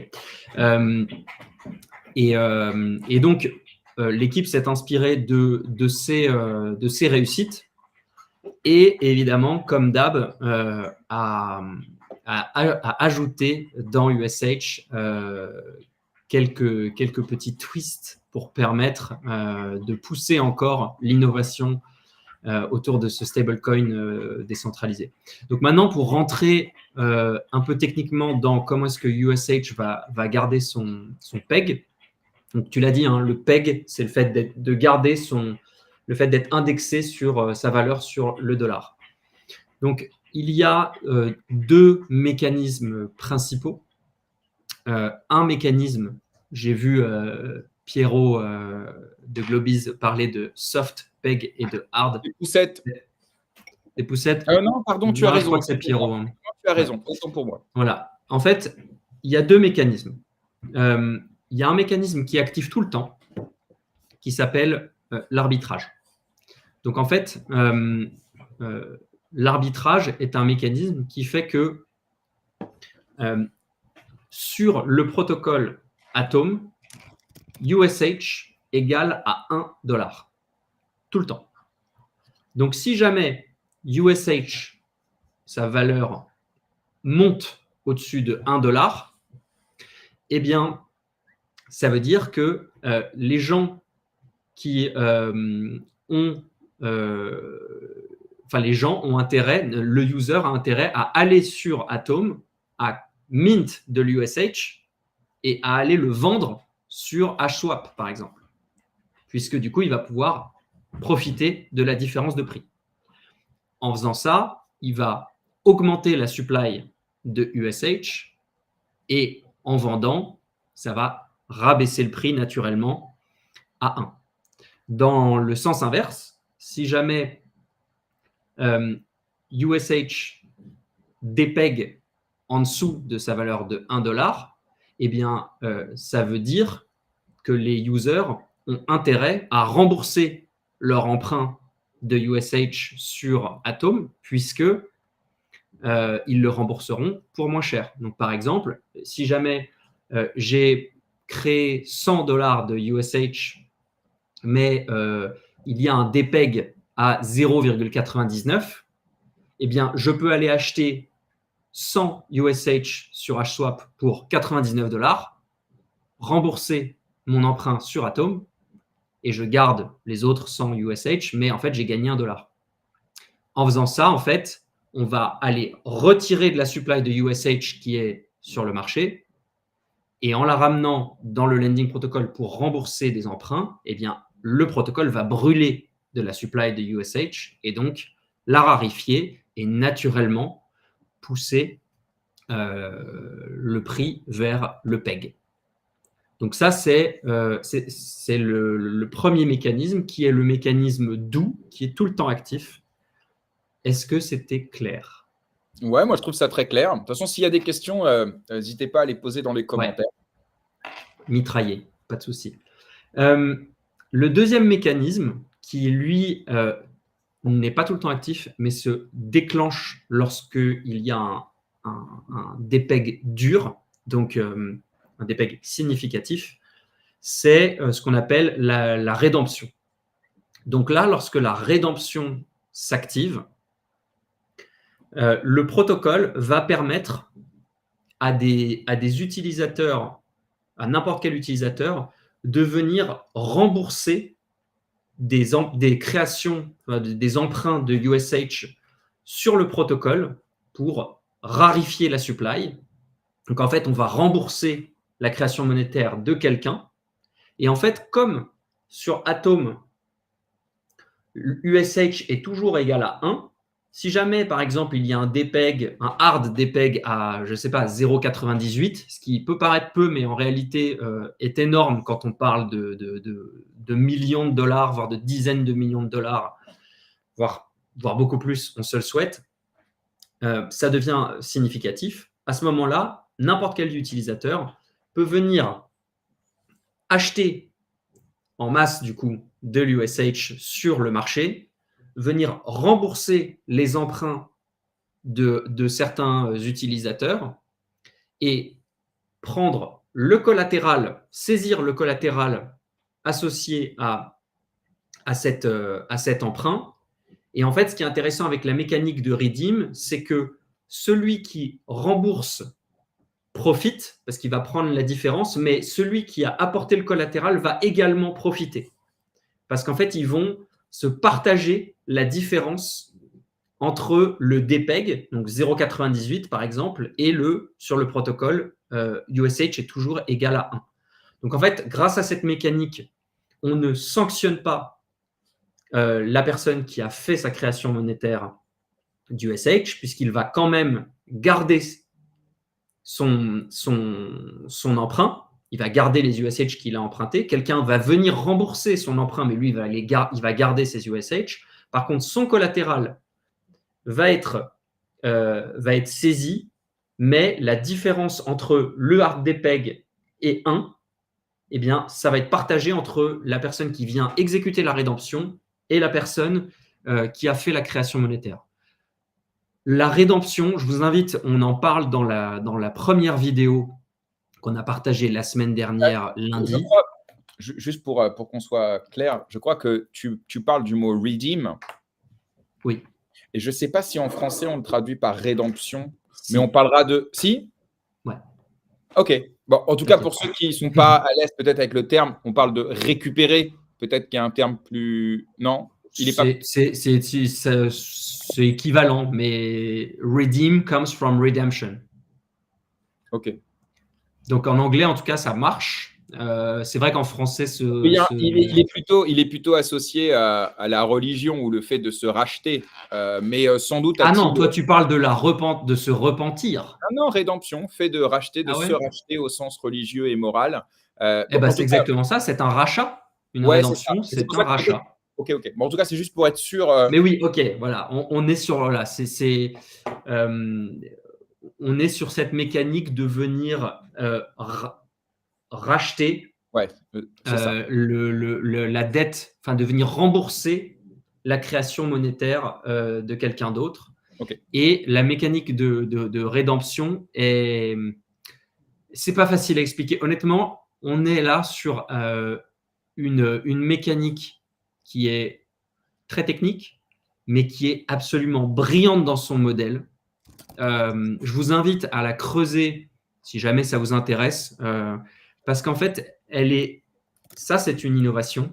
Et donc, l'équipe s'est inspirée de ces réussites et évidemment, comme d'hab, a ajouté dans USH quelques petits twists pour permettre de pousser encore l'innovation autour de ce stablecoin décentralisé. Donc maintenant, pour rentrer un peu techniquement dans comment est-ce que USH va garder son PEG. Donc tu l'as dit, hein, le PEG, c'est le fait de garder le fait d'être indexé sur sa valeur sur le dollar. Donc il y a deux mécanismes principaux. Un mécanisme, j'ai vu Pierrot de Globiz parler de soft PEG et de hard. Des poussettes. Des poussettes. Non, pardon, tu as raison. Je crois que c'est Pierrot. Hein. Tu as raison, autant pour moi. Voilà. En fait, il y a deux mécanismes. Il y a un mécanisme qui est actif tout le temps, qui s'appelle l'arbitrage. Donc en fait, l'arbitrage est un mécanisme qui fait que sur le protocole Atom, USH égale à 1 $. Tout le temps. Donc si jamais USH, sa valeur monte au-dessus de 1 $, eh bien, ça veut dire que les gens qui les gens ont intérêt, le user a intérêt à aller sur Atom, à mint de l'USH et à aller le vendre sur HSwap, par exemple. Puisque du coup, il va pouvoir profiter de la différence de prix. En faisant ça, il va augmenter la supply de USH et en vendant, ça va rabaisser le prix naturellement à 1. Dans le sens inverse, si jamais USH dépègue en dessous de sa valeur de 1 $, eh bien, ça veut dire que les users ont intérêt à rembourser leur emprunt de USH sur Atom, puisque ils le rembourseront pour moins cher. Donc, par exemple, si jamais j'ai créé 100 $ de USH, mais il y a un dépeg à 0,99, eh bien, je peux aller acheter 100 USH sur HSwap pour 99 $, rembourser mon emprunt sur Atom et je garde les autres 100 USH, mais en fait, j'ai gagné 1 $. En faisant ça, en fait, on va aller retirer de la supply de USH qui est sur le marché et en la ramenant dans le lending protocol pour rembourser des emprunts, eh bien, le protocole va brûler de la supply de USH et donc la rarifier et naturellement pousser le prix vers le PEG. Donc ça, c'est le premier mécanisme qui est le mécanisme doux, qui est tout le temps actif. Est-ce que c'était clair? Ouais, moi je trouve ça très clair. De toute façon, s'il y a des questions, n'hésitez pas à les poser dans les commentaires. Ouais. Mitrailler, pas de souci. Le deuxième mécanisme, qui lui n'est pas tout le temps actif, mais se déclenche lorsqu'il y a un dépeg dur, donc un dépeg significatif, c'est ce qu'on appelle la rédemption. Donc là, lorsque la rédemption s'active, le protocole va permettre à des utilisateurs, à n'importe quel utilisateur, de venir rembourser des créations, des emprunts de USH sur le protocole pour rarifier la supply. Donc en fait, on va rembourser la création monétaire de quelqu'un. Et en fait, comme sur Atom, USH est toujours égal à 1, si jamais, par exemple, il y a un dépeg, un hard dépeg à, je ne sais pas, 0,98, ce qui peut paraître peu, mais en réalité est énorme quand on parle de millions de dollars, voire de dizaines de millions de dollars, voire beaucoup plus, on se le souhaite, ça devient significatif. À ce moment-là, n'importe quel utilisateur peut venir acheter en masse, du coup, de l'USH sur le marché, venir rembourser les emprunts de certains utilisateurs et prendre le collatéral, saisir le collatéral associé à cet emprunt. Et en fait, ce qui est intéressant avec la mécanique de Redeem, c'est que celui qui rembourse profite, parce qu'il va prendre la différence, mais celui qui a apporté le collatéral va également profiter. Parce qu'en fait, ils vont se partager la différence entre le DPEG, donc 0,98 par exemple, et sur le protocole USH est toujours égal à 1. Donc en fait, grâce à cette mécanique, on ne sanctionne pas la personne qui a fait sa création monétaire d'USH, puisqu'il va quand même garder son emprunt, il va garder les USH qu'il a empruntés. Quelqu'un va venir rembourser son emprunt, mais lui, il va garder ses USH. Par contre, son collatéral va être saisi, mais la différence entre le hard DPEG et 1, eh bien, ça va être partagé entre la personne qui vient exécuter la rédemption et la personne qui a fait la création monétaire. La rédemption, je vous invite, on en parle dans la première vidéo qu'on a partagée la semaine dernière, lundi. Je crois, juste pour qu'on soit clair, je crois que tu parles du mot redeem. Oui. Et je ne sais pas si en français on le traduit par rédemption, Si. mais on parlera de… Si? Ouais. Ok. Bon, en tout cas, pour ceux qui ne sont pas à l'aise peut-être avec le terme, on parle de récupérer. Peut-être qu'il y a un terme plus… Non? C'est équivalent, mais redeem comes from redemption. Ok. Donc en anglais, en tout cas, ça marche. C'est vrai qu'en français, il est plutôt associé à la religion ou le fait de se racheter, mais sans doute… Ah non, toi tu parles de se repentir. Ah non, rédemption, fait de racheter, de se racheter au sens religieux et moral. C'est exactement ça, c'est un rachat. Une rédemption, c'est un rachat. Ok. Bon, en tout cas, c'est juste pour être sûr. Mais oui, ok, voilà, on est sur là, on est sur cette mécanique de venir racheter la dette, enfin de venir rembourser la création monétaire de quelqu'un d'autre. Okay. Et la mécanique de rédemption c'est pas facile à expliquer. Honnêtement, on est là sur une mécanique qui est très technique, mais qui est absolument brillante dans son modèle. Je vous invite à la creuser si jamais ça vous intéresse, parce qu'en fait, c'est une innovation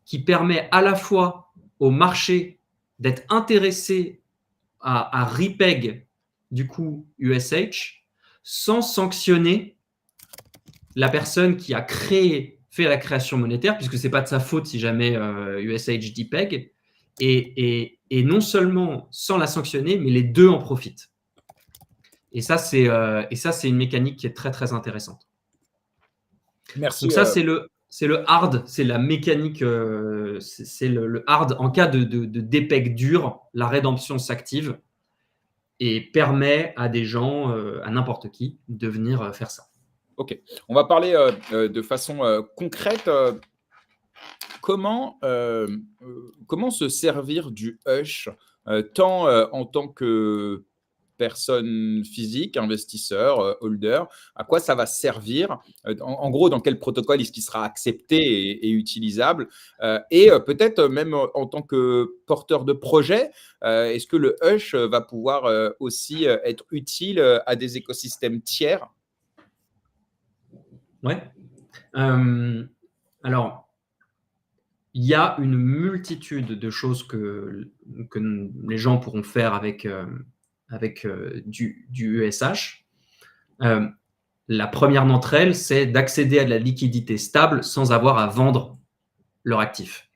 qui permet à la fois au marché d'être intéressé à repeg du coup USH sans sanctionner la personne qui a fait la création monétaire, puisque c'est pas de sa faute si jamais USH depeg, et non seulement sans la sanctionner, mais les deux en profitent. Et ça, c'est une mécanique qui est très, très intéressante. Merci. Donc ça, c'est le hard, c'est la mécanique, c'est le hard. En cas de depeg dur, la rédemption s'active et permet à des gens, à n'importe qui, de venir faire ça. Ok. On va parler de façon concrète. Comment se servir du Hush, tant en tant que personne physique, investisseur, holder, à quoi ça va servir, en gros, dans quel protocole est-ce qu'il sera accepté et utilisable, et peut-être même en tant que porteur de projet, est-ce que le Hush va pouvoir aussi être utile à des écosystèmes tiers? Ouais. Alors, il y a une multitude de choses que les gens pourront faire avec du ESH. La première d'entre elles, c'est d'accéder à de la liquidité stable sans avoir à vendre leur actif.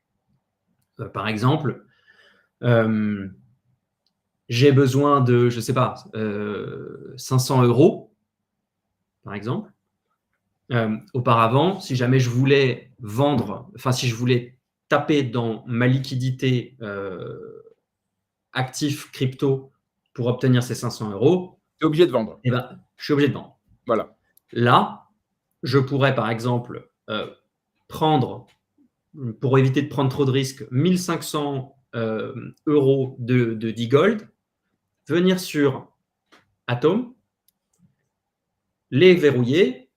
Par exemple, j'ai besoin de, je ne sais pas, 500 €, par exemple. Auparavant, si jamais je voulais vendre, enfin si je voulais taper dans ma liquidité actif crypto pour obtenir ces 500 €, tu es obligé de vendre. Eh ben, je suis obligé de vendre. Voilà. Là, je pourrais par exemple prendre pour éviter de prendre trop de risques, 1500 euros de D-Gold, venir sur Atom, les verrouiller,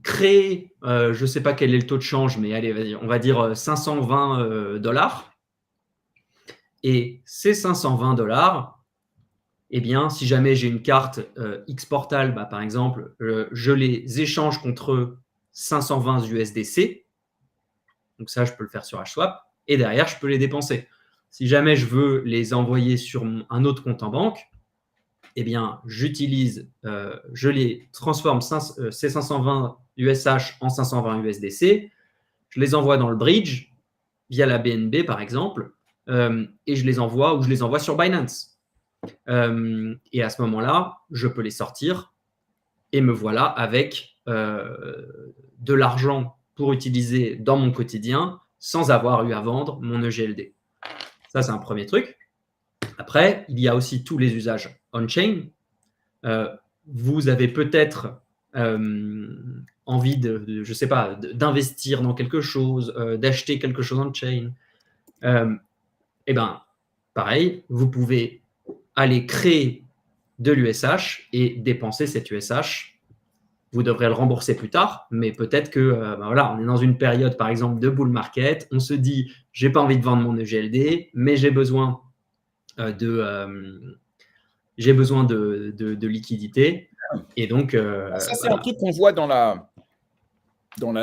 créer, je ne sais pas quel est le taux de change, mais allez, vas-y, on va dire 520 dollars. Et ces 520 dollars, eh bien, si jamais j'ai une carte X-Portal, bah, par exemple, je les échange contre 520 USDC. Donc ça, je peux le faire sur HSwap. Et derrière, je peux les dépenser. Si jamais je veux les envoyer sur un autre compte en banque, eh bien, je les transforme ces 520 USH en 520 USDC. Je les envoie dans le bridge via la BNB, par exemple, et je les envoie sur Binance. Et à ce moment-là, je peux les sortir et me voilà avec de l'argent pour utiliser dans mon quotidien sans avoir eu à vendre mon EGLD. Ça, c'est un premier truc. Après, il y a aussi tous les usages on-chain. Vous avez peut-être envie je sais pas, d'investir dans quelque chose, d'acheter quelque chose on-chain. Eh bien, pareil, vous pouvez aller créer de l'USH et dépenser cet USH. Vous devrez le rembourser plus tard, mais peut-être que voilà, on est dans une période, par exemple, de bull market. On se dit, j'ai pas envie de vendre mon EGLD, mais j'ai besoin de liquidité. Et donc, ça, c'est un truc qu'on voit dans la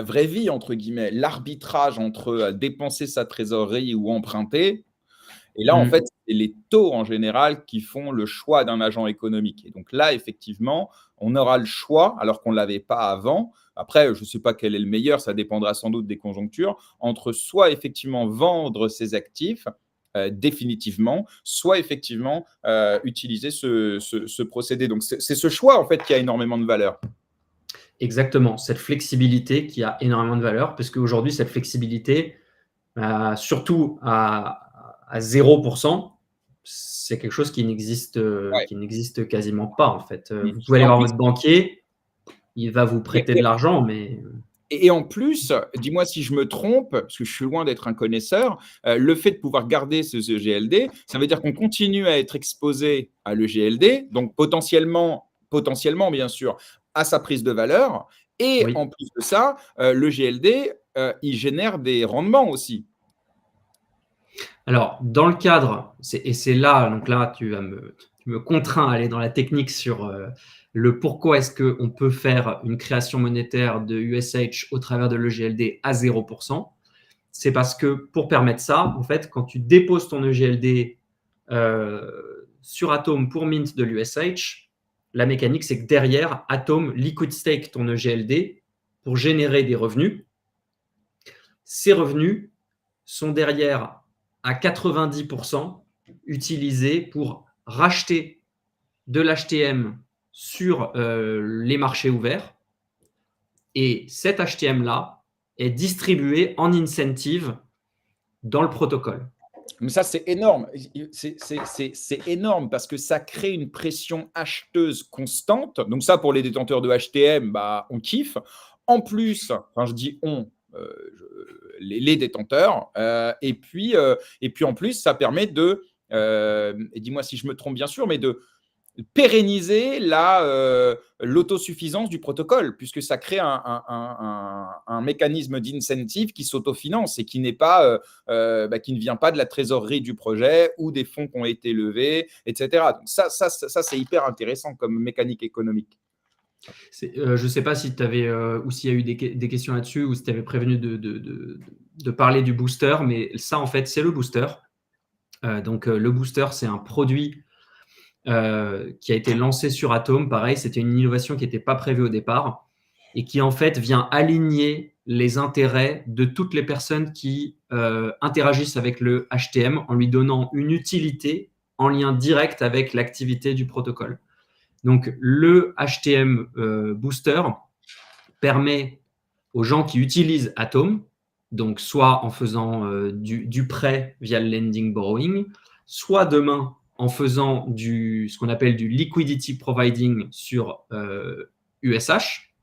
vraie vie, entre guillemets, l'arbitrage entre dépenser sa trésorerie ou emprunter. Et là, en fait, c'est les taux en général qui font le choix d'un agent économique. Et donc là, effectivement, on aura le choix, alors qu'on ne l'avait pas avant. Après, je ne sais pas quel est le meilleur, ça dépendra sans doute des conjonctures, entre soit effectivement vendre ses actifs définitivement, soit effectivement utiliser ce procédé. Donc, c'est ce choix, en fait, qui a énormément de valeur. Exactement, cette flexibilité qui a énormément de valeur, parce qu'aujourd'hui, cette flexibilité, surtout à 0%, c'est quelque chose qui n'existe quasiment pas, en fait. Vous pouvez aller voir votre banquier, il va vous prêter de l'argent, mais… Et en plus, dis-moi si je me trompe, parce que je suis loin d'être un connaisseur, le fait de pouvoir garder ce EGLD, ça veut dire qu'on continue à être exposé à l'EGLD, donc potentiellement, bien sûr, à sa prise de valeur. Et Oui. en plus de ça, l'EGLD, il génère des rendements aussi. Alors, dans le cadre, et c'est là, donc là, tu me contrains à aller dans la technique sur le pourquoi est-ce qu'on peut faire une création monétaire de USH au travers de l'EGLD à 0%. C'est parce que pour permettre ça, en fait, quand tu déposes ton EGLD sur Atom pour mint de l'USH, la mécanique, c'est que derrière, Atom liquid stake ton EGLD pour générer des revenus. Ces revenus sont derrière à 90% utilisés pour racheter de l'HTM sur les marchés ouverts. Et cet HTM-là est distribué en incentive dans le protocole. Mais ça, c'est énorme. C'est énorme parce que ça crée une pression acheteuse constante. Donc ça, pour les détenteurs de HTM, bah, on kiffe. En plus, enfin, je dis on, les détenteurs. Et puis en plus, ça permet de, et dis-moi si je me trompe bien sûr, mais de pérenniser l'autosuffisance du protocole, puisque ça crée un mécanisme d'incentive qui s'autofinance et qui n'est pas, qui ne vient pas de la trésorerie du projet ou des fonds qui ont été levés, etc. Donc ça c'est hyper intéressant comme mécanique économique. Je ne sais pas si tu avais ou s'il y a eu des questions là-dessus ou si tu avais prévenu de parler du booster, mais ça, en fait, c'est le booster. Donc, le booster, c'est un produit qui a été lancé sur Atom. Pareil, c'était une innovation qui n'était pas prévue au départ et qui, en fait, vient aligner les intérêts de toutes les personnes qui interagissent avec le HTM en lui donnant une utilité en lien direct avec l'activité du protocole. Donc, le HTM Booster permet aux gens qui utilisent Atom, donc soit en faisant du prêt via le lending borrowing, soit demain en faisant ce qu'on appelle du liquidity providing sur USH.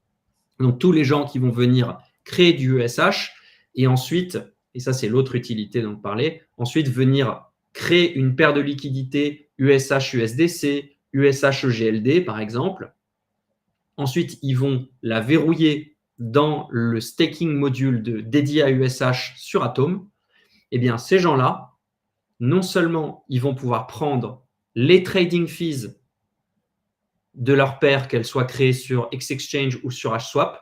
Donc, tous les gens qui vont venir créer du USH Et ensuite, et ça c'est l'autre utilité dont on parlait, ensuite venir créer une paire de liquidités USH-USDC, USH-EGLD par exemple. Ensuite, ils vont la verrouiller dans le staking module dédié à USH sur Atom. Eh bien, ces gens-là, non seulement ils vont pouvoir prendre les trading fees de leur paire, qu'elles soient créées sur XExchange ou sur HSwap,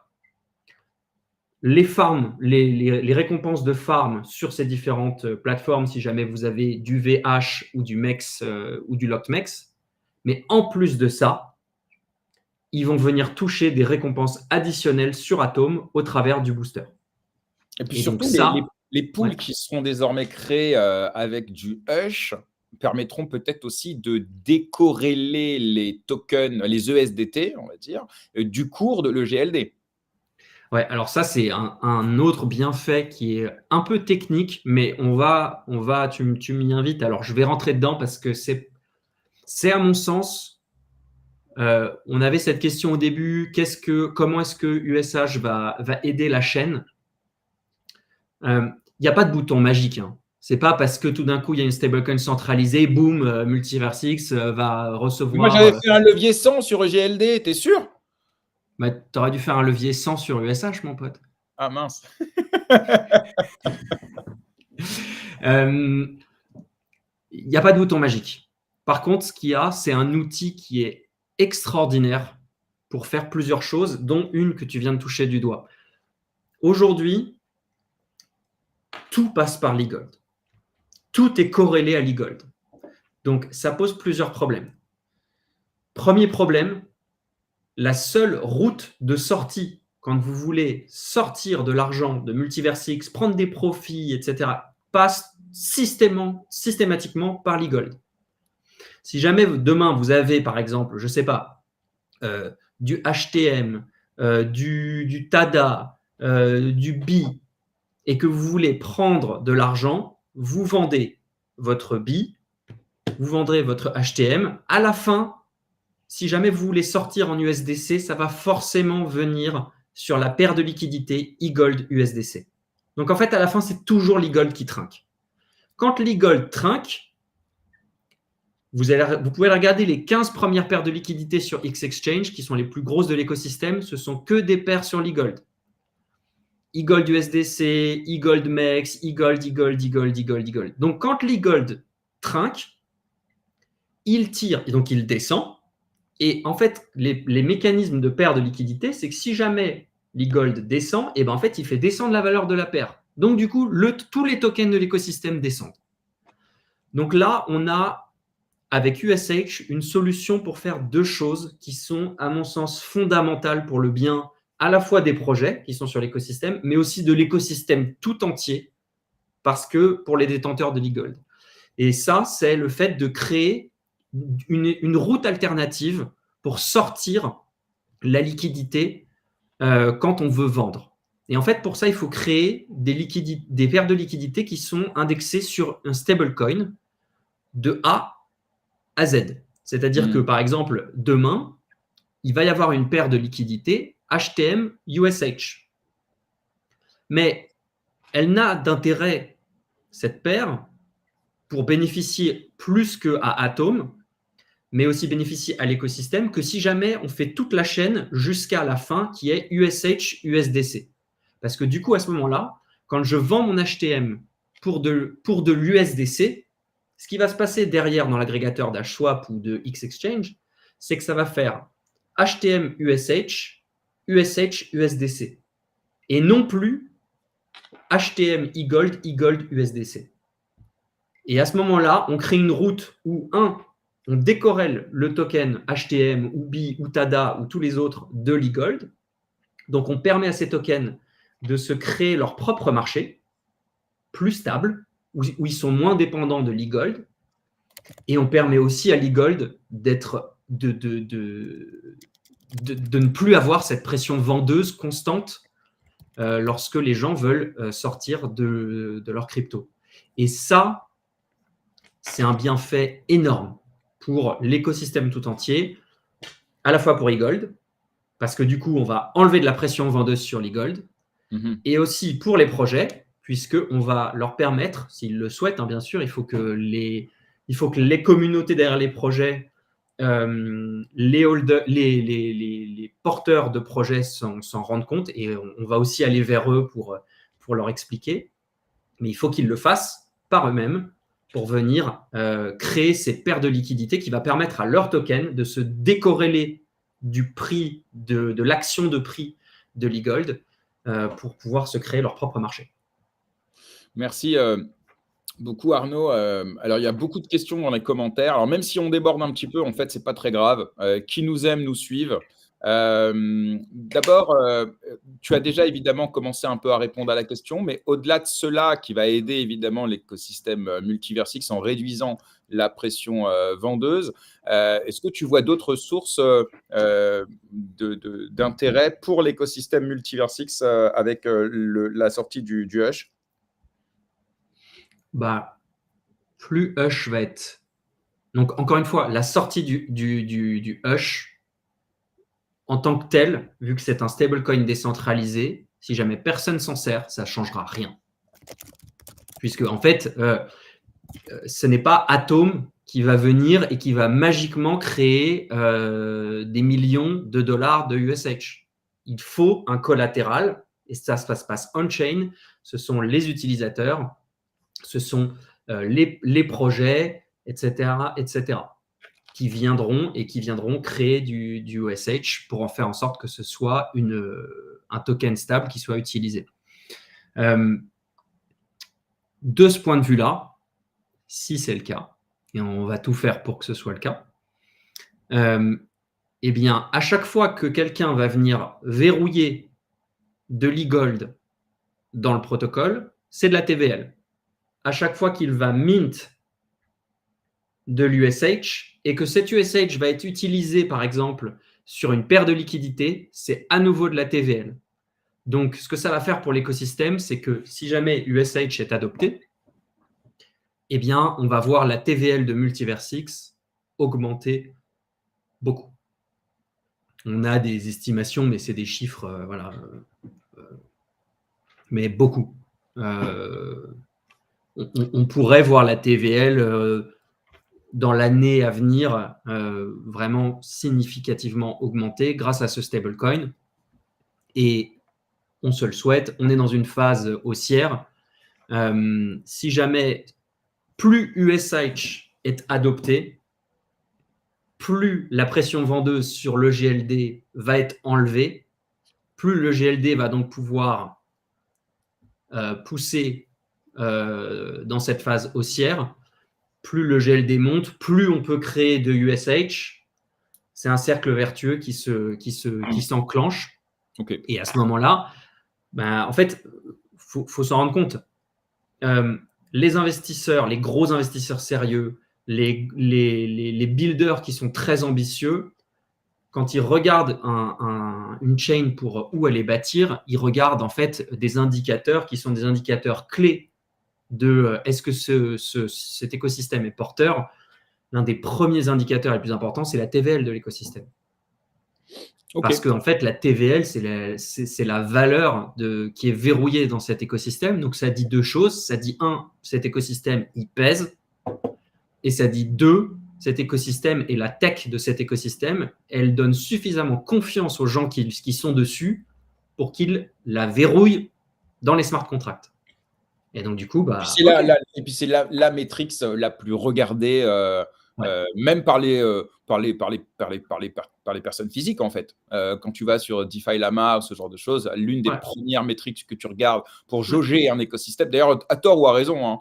les farms, les récompenses de farm sur ces différentes plateformes, si jamais vous avez du VH ou du MEX ou du LoctMEX. Mais en plus de ça, ils vont venir toucher des récompenses additionnelles sur Atom au travers du booster. Et puis Et donc surtout, ça, les pools ouais. qui seront désormais créés avec du Hush permettront peut-être aussi de décorréler les tokens, les ESDT, on va dire, du cours de l'EGLD. Ouais, alors ça, c'est un autre bienfait qui est un peu technique, mais tu m'y invites. Alors, je vais rentrer dedans parce que c'est à mon sens, on avait cette question au début, comment est-ce que USH va aider la chaîne? Il n'y a pas de bouton magique, hein. C'est pas parce que tout d'un coup, il y a une stablecoin centralisée, boum, Multiversix va Moi, recevoir. j'avais fait un levier 100 sur EGLD, t'es sûr? Bah, tu aurais dû faire un levier 100 sur USH, mon pote. Ah mince. Il n'y a pas de bouton magique. Par contre, ce qu'il y a, c'est un outil qui est extraordinaire pour faire plusieurs choses, dont une que tu viens de toucher du doigt. Aujourd'hui, tout passe par l'e-gold. Tout est corrélé à l'e-gold. Donc, ça pose plusieurs problèmes. Premier problème, la seule route de sortie quand vous voulez sortir de l'argent de Multiversix, prendre des profits, etc., passe systématiquement par l'e-gold. Si jamais demain vous avez, par exemple, je ne sais pas, du HTM, du TADA, du BI, et que vous voulez prendre de l'argent, vous vendez votre BI, vous vendrez votre HTM. À la fin, si jamais vous voulez sortir en USDC, ça va forcément venir sur la paire de liquidités e-gold USDC. Donc en fait, à la fin, c'est toujours l'e-gold qui trinque. Quand l'e-gold trinque, vous pouvez regarder les 15 premières paires de liquidités sur XExchange, qui sont les plus grosses de l'écosystème. Ce sont que des paires sur l'e-gold. E-gold USDC, e-gold MEX, e-gold, e-gold, e-gold, e-gold, e-gold. Donc quand l'e-gold trinque, il tire, et donc il descend. Et en fait, les mécanismes de paire de liquidité, c'est que si jamais l'e-gold descend, et ben en fait, il fait descendre la valeur de la paire. Donc du coup, tous les tokens de l'écosystème descendent. Donc là, on a avec USH une solution pour faire deux choses qui sont, à mon sens, fondamentales pour le bien à la fois des projets qui sont sur l'écosystème, mais aussi de l'écosystème tout entier, parce que pour les détenteurs de l'e-gold. Et ça, c'est le fait de créer une route alternative pour sortir la liquidité quand on veut vendre. Et en fait, pour ça, il faut créer des paires de liquidités qui sont indexées sur un stablecoin de A à Z. C'est-à-dire que, par exemple, demain, il va y avoir une paire de liquidités HTM USH. Mais elle n'a d'intérêt, cette paire, pour bénéficier plus qu'à Atom, mais aussi bénéficier à l'écosystème, que si jamais on fait toute la chaîne jusqu'à la fin qui est USH USDC. Parce que du coup, à ce moment-là, quand je vends mon HTM pour de l'USDC, ce qui va se passer derrière dans l'agrégateur d'HSwap ou de XExchange, c'est que ça va faire HTM USH, USH USDC. Et non plus HTM eGold, eGold USDC. Et à ce moment-là, on crée une route où, on décorrèle le token HTM ou BI ou TADA ou tous les autres de l'eGold. Donc, on permet à ces tokens de se créer leur propre marché, plus stable, où ils sont moins dépendants de l'eGold. Et on permet aussi à l'eGold de ne plus avoir cette pression vendeuse constante lorsque les gens veulent sortir de leur crypto. Et ça, c'est un bienfait énorme pour l'écosystème tout entier, à la fois pour eGold, parce que du coup, on va enlever de la pression vendeuse sur l'eGold, Et aussi pour les projets, puisqu'on va leur permettre, s'ils le souhaitent, bien sûr, il faut que les communautés derrière les projets, les porteurs de projets s'en rendent compte, et on va aussi aller vers eux pour leur expliquer. Mais il faut qu'ils le fassent par eux-mêmes pour venir créer ces paires de liquidités qui va permettre à leur token de se décorréler du prix, de l'action de prix de Leagold pour pouvoir se créer leur propre marché. Merci beaucoup Arnaud. Alors il y a beaucoup de questions dans les commentaires. Alors même si on déborde un petit peu, en fait, c'est pas très grave. Qui nous aime nous suive. D'abord, tu as déjà évidemment commencé un peu à répondre à la question, mais au-delà de cela, qui va aider évidemment l'écosystème Multiversix en réduisant la pression vendeuse, est-ce que tu vois d'autres sources d'intérêt pour l'écosystème Multiversix avec la sortie du Hush? Plus Hush va être... Donc, encore une fois, la sortie du Hush, en tant que tel, vu que c'est un stablecoin décentralisé, si jamais personne s'en sert, ça ne changera rien. Puisque, en fait, ce n'est pas Atom qui va venir et qui va magiquement créer des millions de dollars de USH. Il faut un collatéral, et ça se passe on-chain. Ce sont les utilisateurs, ce sont les projets, etc., qui viendront créer du USH pour en faire en sorte que ce soit un token stable qui soit utilisé. De ce point de vue-là, si c'est le cas, et on va tout faire pour que ce soit le cas, eh bien, à chaque fois que quelqu'un va venir verrouiller de l'e-gold dans le protocole, c'est de la TVL. À chaque fois qu'il va mint de l'USH et que cet USH va être utilisé, par exemple, sur une paire de liquidités, c'est à nouveau de la TVL. Donc, ce que ça va faire pour l'écosystème, c'est que si jamais USH est adopté, eh bien, on va voir la TVL de Multiversix augmenter beaucoup. On a des estimations, mais c'est des chiffres, mais beaucoup. On pourrait voir la TVL dans l'année à venir vraiment significativement augmenter grâce à ce stablecoin. Et on se le souhaite, on est dans une phase haussière. Si jamais plus USH est adopté, plus la pression vendeuse sur le GLD va être enlevée, plus le GLD va donc pouvoir pousser dans cette phase haussière, plus le GLD monte, plus on peut créer de USH. C'est un cercle vertueux qui s'enclenche. Okay. Et à ce moment-là, en fait, faut s'en rendre compte. Les investisseurs, les gros investisseurs sérieux, les builders qui sont très ambitieux, quand ils regardent une chain pour où aller bâtir, ils regardent en fait des indicateurs qui sont des indicateurs clés de est-ce que cet écosystème est porteur. L'un des premiers indicateurs les plus importants, c'est la TVL de l'écosystème. Okay. Parce qu'en fait, la TVL, c'est la valeur qui est verrouillée dans cet écosystème. Donc, ça dit deux choses. Ça dit, un, cet écosystème, il pèse. Et ça dit, deux, cet écosystème et la tech de cet écosystème, elle donne suffisamment confiance aux gens qui sont dessus pour qu'ils la verrouillent dans les smart contracts. Et donc, du coup, et puis c'est la métrique la plus regardée, même par les personnes physiques, en fait. Quand tu vas sur DeFi Lama ou ce genre de choses, l'une des premières métriques que tu regardes pour jauger un écosystème, d'ailleurs, à tort ou à raison,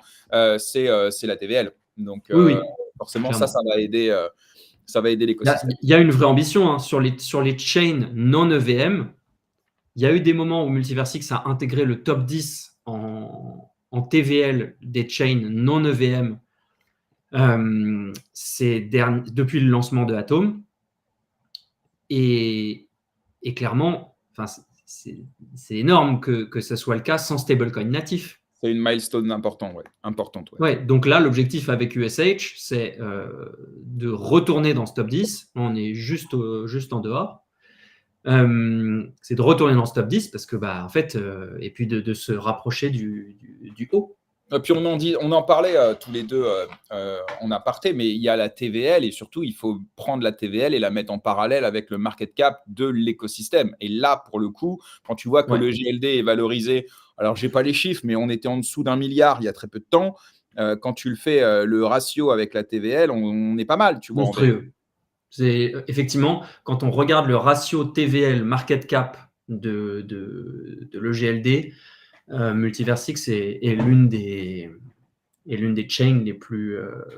c'est la TVL. Donc, forcément, ça va aider l'écosystème. Il y a une vraie ambition sur les chains non EVM. Il y a eu des moments où Multiversix a intégré le top 10 en TVL des chains non EVM depuis le lancement de Atom. Et clairement, c'est énorme que ce soit le cas sans stablecoin natif. C'est une milestone importante. Donc là, l'objectif avec USH, c'est de retourner dans ce top 10. On est juste en dehors. c'est de retourner dans ce top 10 parce que, en fait, et puis de se rapprocher du haut. Et puis on en parlait tous les deux en aparté, mais il y a la TVL et surtout il faut prendre la TVL et la mettre en parallèle avec le market cap de l'écosystème. Et là, pour le coup, quand tu vois que le GLD est valorisé, alors j'ai pas les chiffres, mais on était en dessous d'1 milliard il y a très peu de temps. Quand tu le fais, le ratio avec la TVL, on est pas mal, tu vois. Monstrueux. C'est effectivement, quand on regarde le ratio TVL market cap de l'EGLD, Multiversix est l'une des chains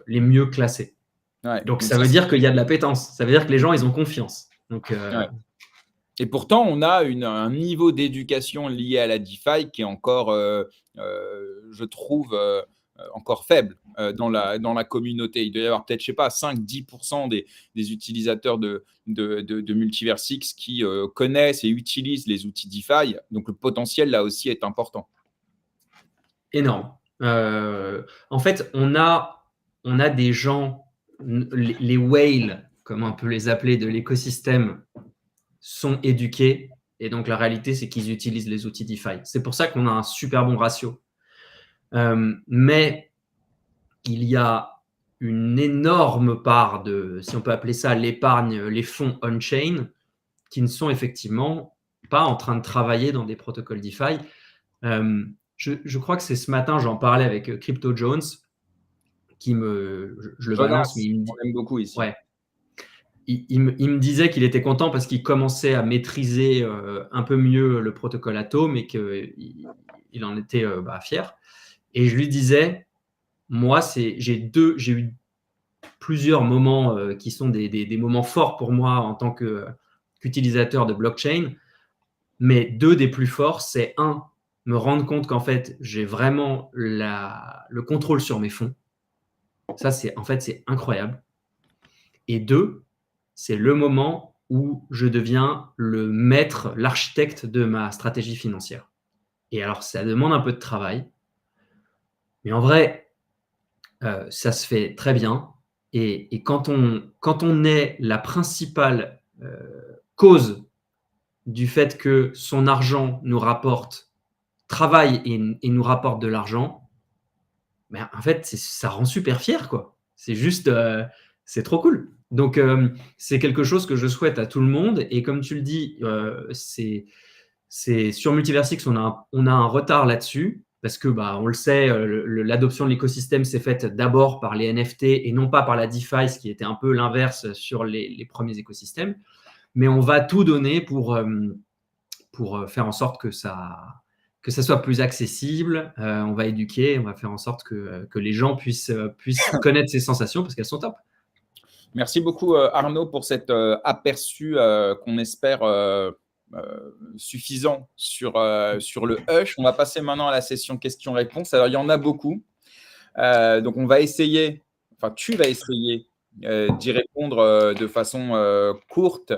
les mieux classées. Ouais. Donc ça veut dire qu'il y a de l'appétence. Ça veut dire que les gens, ils ont confiance. Donc, ouais. Et pourtant, on a un niveau d'éducation lié à la DeFi qui est encore, je trouve, encore faible dans la communauté. Il doit y avoir peut-être, je sais pas, 5-10% des utilisateurs de Multiversix qui connaissent et utilisent les outils DeFi. Donc, le potentiel, là aussi, est important. Énorme. En fait, on a des gens, les whales, comme on peut les appeler, de l'écosystème, sont éduqués. Et donc, la réalité, c'est qu'ils utilisent les outils DeFi. C'est pour ça qu'on a un super bon ratio. Mais il y a une énorme part de, si on peut appeler ça l'épargne, les fonds on-chain, qui ne sont effectivement pas en train de travailler dans des protocoles DeFi. Je crois que c'est ce matin, j'en parlais avec Crypto Jones, je le balance, mais il me dit, on aime beaucoup ici. Ouais. Il me disait qu'il était content parce qu'il commençait à maîtriser un peu mieux le protocole Atom et qu'il en était fier. Et je lui disais, moi, j'ai eu plusieurs moments qui sont des moments forts pour moi en tant qu'utilisateur de blockchain. Mais 2 des plus forts, c'est me rendre compte qu'en fait, j'ai vraiment le contrôle sur mes fonds. Ça, c'est incroyable. Et 2, c'est le moment où je deviens le maître, l'architecte de ma stratégie financière. Et alors, ça demande un peu de travail. Mais en vrai, ça se fait très bien. Et quand on est la principale cause du fait que son argent nous travaille et nous rapporte de l'argent, en fait, ça rend super fier, quoi. C'est juste, c'est trop cool. Donc, c'est quelque chose que je souhaite à tout le monde. Et comme tu le dis, c'est sur Multiversix, on a un retard là-dessus parce que, on le sait, l'adoption de l'écosystème s'est faite d'abord par les NFT et non pas par la DeFi, ce qui était un peu l'inverse sur les premiers écosystèmes. Mais on va tout donner pour faire en sorte que ça soit plus accessible. On va éduquer, on va faire en sorte que les gens puissent connaître ces sensations parce qu'elles sont top. Merci beaucoup Arnaud pour cet aperçu qu'on espère suffisant sur le Hush. On va passer maintenant à la session questions-réponses. Alors, il y en a beaucoup. Donc, on va essayer, tu vas essayer d'y répondre de façon courte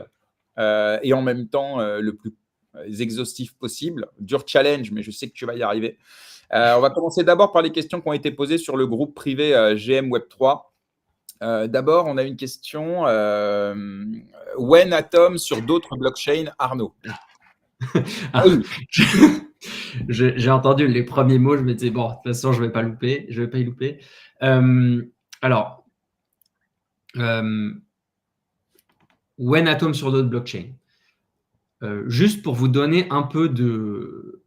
et en même temps le plus exhaustif possible. Dur challenge, mais je sais que tu vas y arriver. On va commencer d'abord par les questions qui ont été posées sur le groupe privé GM Web3. D'abord, on a une question. When Atom sur d'autres blockchains, Arnaud? J'ai entendu les premiers mots, je me disais, bon, de toute façon, je ne vais pas y louper. Alors, When Atom sur d'autres blockchains. Juste pour vous donner un peu de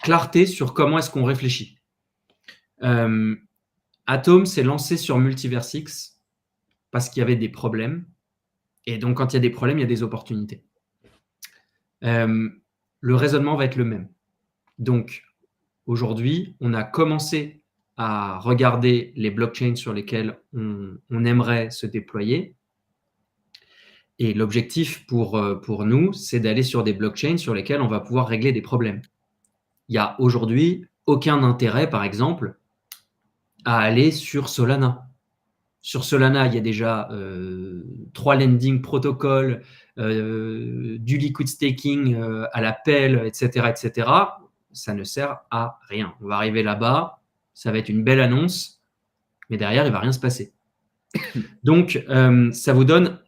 clarté sur comment est-ce qu'on réfléchit. Atom s'est lancé sur Multiversix parce qu'il y avait des problèmes. Et donc, quand il y a des problèmes, il y a des opportunités. Le raisonnement va être le même. Donc, aujourd'hui, on a commencé à regarder les blockchains sur lesquels on aimerait se déployer. Et l'objectif pour nous, c'est d'aller sur des blockchains sur lesquels on va pouvoir régler des problèmes. Il n'y a aujourd'hui aucun intérêt, par exemple, à aller sur Solana. Sur Solana, il y a déjà 3 lending protocoles, du liquid staking à l'appel, etc., etc. Ça ne sert à rien. On va arriver là-bas, ça va être une belle annonce, mais derrière, il ne va rien se passer. Donc, ça vous donne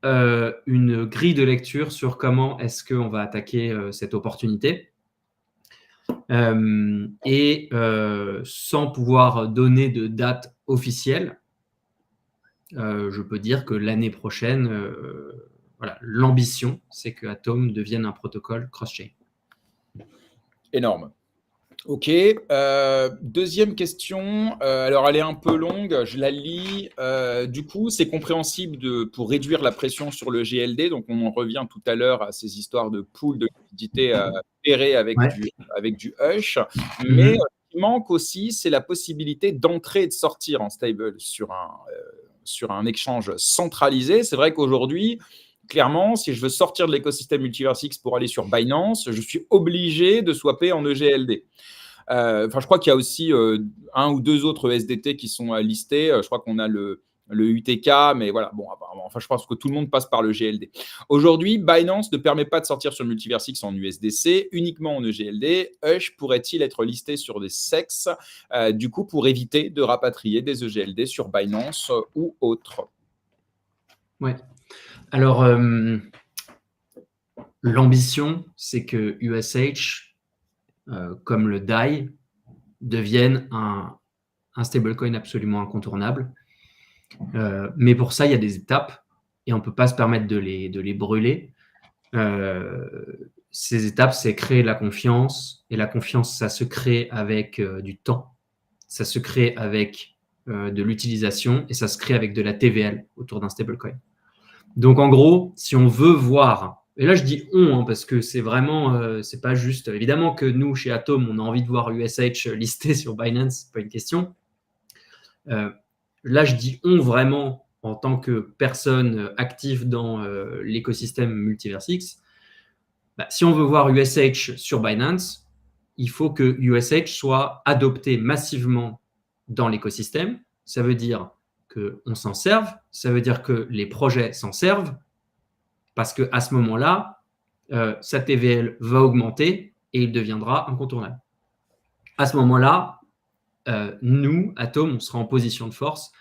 une grille de lecture sur comment est-ce qu'on va attaquer cette opportunité. Et sans pouvoir donner de date officielle, je peux dire que l'année prochaine, voilà, l'ambition, c'est que Atom devienne un protocole cross-chain. Énorme. Ok. Deuxième question. Alors, elle est un peu longue. Je la lis. Du coup, c'est compréhensible pour réduire la pression sur le GLD. Donc, on en revient tout à l'heure à ces histoires de pool de liquidité pairer avec, Ouais. avec du Hush. Mais ce qui manque aussi, c'est la possibilité d'entrer et de sortir en stable sur un échange centralisé. C'est vrai qu'aujourd'hui, clairement, si je veux sortir de l'écosystème Multiverse pour aller sur Binance, je suis obligé de swapper en EGLD. Je crois qu'il y a aussi un ou deux autres SDT qui sont listés. Je crois qu'on a le UTK, mais voilà, bon, enfin, je pense que tout le monde passe par le GLD. Aujourd'hui, Binance ne permet pas de sortir sur Multiverse en USDC, uniquement en EGLD. Hush pourrait-il être listé sur des SEX, du coup, pour éviter de rapatrier des EGLD sur Binance ou autre? Ouais. Alors, l'ambition, c'est que USH, comme le DAI, devienne un stablecoin absolument incontournable. Mais pour ça, il y a des étapes et on ne peut pas se permettre de les brûler. Ces étapes, c'est créer la confiance. Et la confiance, ça se crée avec du temps. Ça se crée avec de l'utilisation et ça se crée avec de la TVL autour d'un stablecoin. Donc, en gros, si on veut voir, et là, je dis on, parce que c'est vraiment, c'est pas juste. Évidemment que nous, chez Atom, on a envie de voir USH listé sur Binance, c'est pas une question. Là, je dis on vraiment en tant que personne active dans l'écosystème Multiverse. Si on veut voir USH sur Binance, il faut que USH soit adopté massivement dans l'écosystème. Ça veut dire qu'on s'en serve, ça veut dire que les projets s'en servent, parce qu'à ce moment-là, sa TVL va augmenter et il deviendra incontournable. À ce moment-là, nous, Atom, on sera en position de force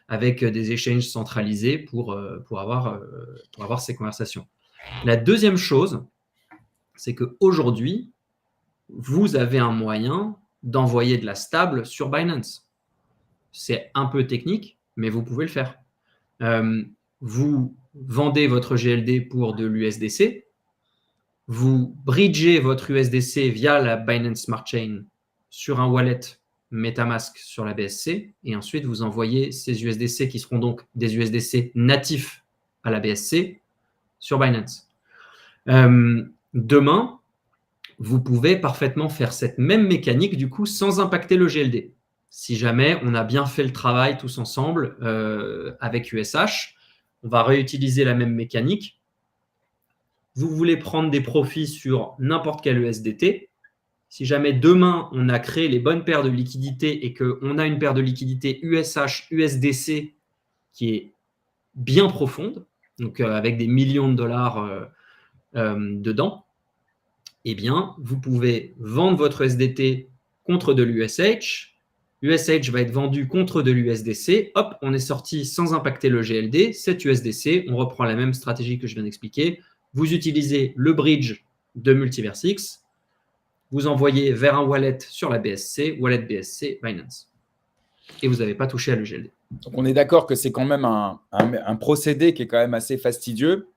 avec des échanges centralisés pour avoir ces conversations. La deuxième chose, c'est qu'aujourd'hui, vous avez un moyen d'envoyer de la stable sur Binance. C'est un peu technique, mais vous pouvez le faire. Vous vendez votre GLD pour de l'USDC, vous bridgez votre USDC via la Binance Smart Chain sur un wallet MetaMask sur la BSC, et ensuite vous envoyez ces USDC qui seront donc des USDC natifs à la BSC sur Binance. Demain, vous pouvez parfaitement faire cette même mécanique du coup sans impacter le GLD. Si jamais on a bien fait le travail tous ensemble avec USH, on va réutiliser la même mécanique. Vous voulez prendre des profits sur n'importe quel USDT. Si jamais demain, on a créé les bonnes paires de liquidités et qu'on a une paire de liquidités USH-USDC qui est bien profonde, donc avec des millions de dollars dedans, eh bien, vous pouvez vendre votre USDT contre de l'USH. USH va être vendu contre de l'USDC. Hop, on est sorti sans impacter le GLD. Cet USDC, on reprend la même stratégie que je viens d'expliquer. Vous utilisez le bridge de Multiverse, vous envoyez vers un wallet sur la BSC, wallet BSC, Binance. Et vous n'avez pas touché à l'UGLD. Donc, on est d'accord que c'est quand même un procédé qui est quand même assez fastidieux,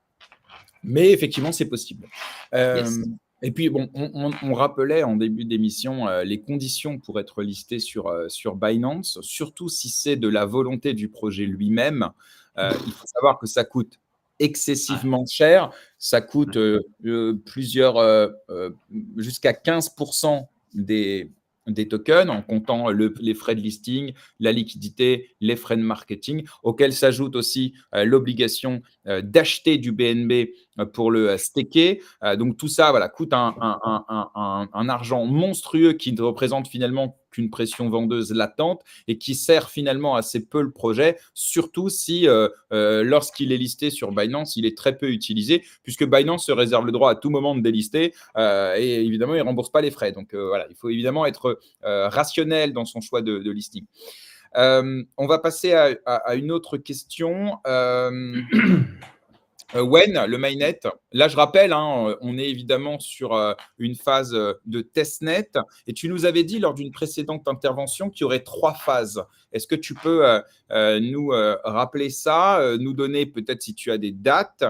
mais effectivement, c'est possible. Yes. Et puis, bon, on rappelait en début d'émission les conditions pour être listé sur Binance, surtout si c'est de la volonté du projet lui-même. Il faut savoir que ça coûte excessivement cher. Ça coûte jusqu'à 15% des tokens, en comptant les frais de listing, la liquidité, les frais de marketing, auxquels s'ajoute aussi l'obligation d'acheter du BNB pour le staker. Donc tout ça coûte un argent monstrueux qui ne représente finalement qu'une pression vendeuse latente et qui sert finalement assez peu le projet, surtout si lorsqu'il est listé sur Binance, il est très peu utilisé, puisque Binance se réserve le droit à tout moment de délister et évidemment, il ne rembourse pas les frais. Donc il faut évidemment être rationnel dans son choix de listing. On va passer à une autre question. When, le mainnet, là je rappelle, hein, on est évidemment sur une phase de testnet et tu nous avais dit lors d'une précédente intervention qu'il y aurait 3 phases. Est-ce que tu peux nous rappeler ça, nous donner peut-être si tu as des dates?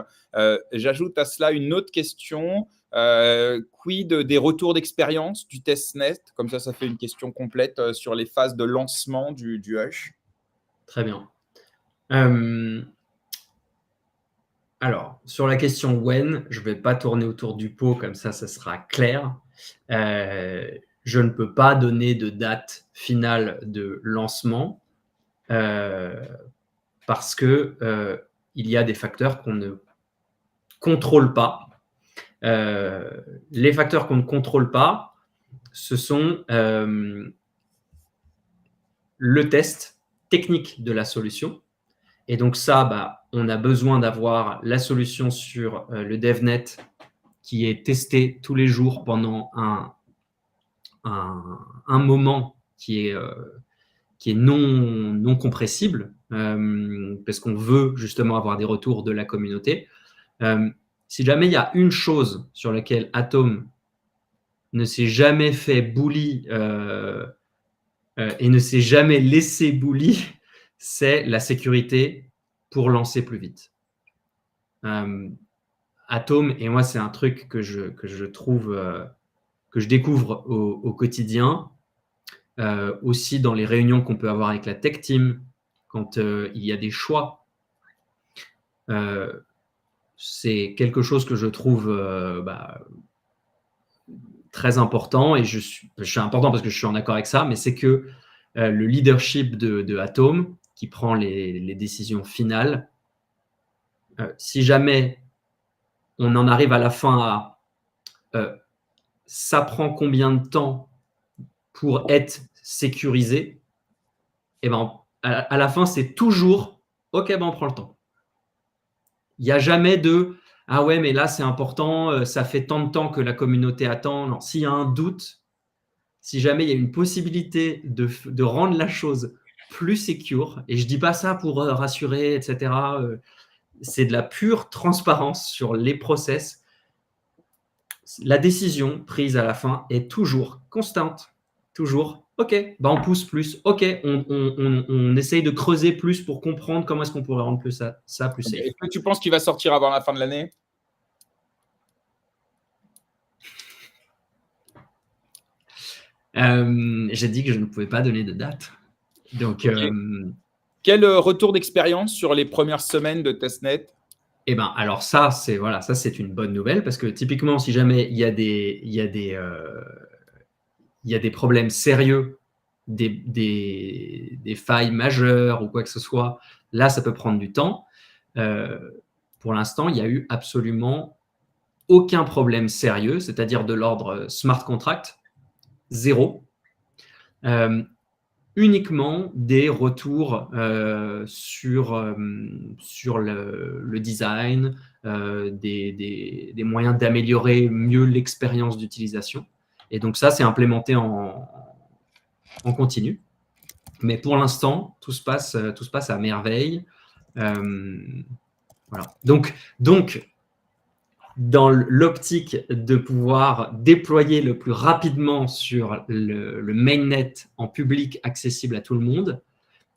J'ajoute à cela une autre question. Quid des retours d'expérience du testnet? Comme ça fait une question complète sur les phases de lancement du Hush. Très bien. Alors, sur la question when, je ne vais pas tourner autour du pot, comme ça sera clair. Je ne peux pas donner de date finale de lancement parce que il y a des facteurs qu'on ne contrôle pas. Les facteurs qu'on ne contrôle pas, ce sont le test technique de la solution. Et donc ça, on a besoin d'avoir la solution sur le DevNet qui est testée tous les jours pendant un moment qui est non compressible parce qu'on veut justement avoir des retours de la communauté. Si jamais il y a une chose sur laquelle Atom ne s'est jamais fait bully et ne s'est jamais laissé bully, c'est la sécurité pour lancer plus vite. Atom, et moi, c'est un truc que je trouve, que je découvre au quotidien, aussi dans les réunions qu'on peut avoir avec la tech team, quand il y a des choix. C'est quelque chose que je trouve très important, et je suis important parce que je suis en accord avec ça, mais c'est que le leadership de Atom, qui prend les décisions finales, si jamais on en arrive à la fin à ça prend combien de temps pour être sécurisé, et à la fin, c'est toujours OK, on prend le temps. Il n'y a jamais de ah ouais, mais là, c'est important, ça fait tant de temps que la communauté attend. Non, s'il y a un doute, si jamais il y a une possibilité de rendre la chose plus secure, et je ne dis pas ça pour rassurer, etc., c'est de la pure transparence sur les process. La décision prise à la fin est toujours constante, toujours OK, on pousse plus, OK, on essaye de creuser plus pour comprendre comment est-ce qu'on pourrait rendre plus ça plus safe. Est-ce que tu penses qu'il va sortir avant la fin de l'année? J'ai dit que je ne pouvais pas donner de date. Donc, okay. Quel retour d'expérience sur les premières semaines de testnet? Alors ça, c'est une bonne nouvelle parce que typiquement, si jamais il y a des problèmes sérieux, des failles majeures ou quoi que ce soit, là, ça peut prendre du temps. Pour l'instant, il n'y a eu absolument aucun problème sérieux, c'est-à-dire de l'ordre smart contract, 0. Uniquement des retours sur le design, des moyens d'améliorer mieux l'expérience d'utilisation. Et donc ça, c'est implémenté en continu. Mais pour l'instant, tout se passe à merveille. Voilà. Donc, dans l'optique de pouvoir déployer le plus rapidement sur le mainnet en public accessible à tout le monde,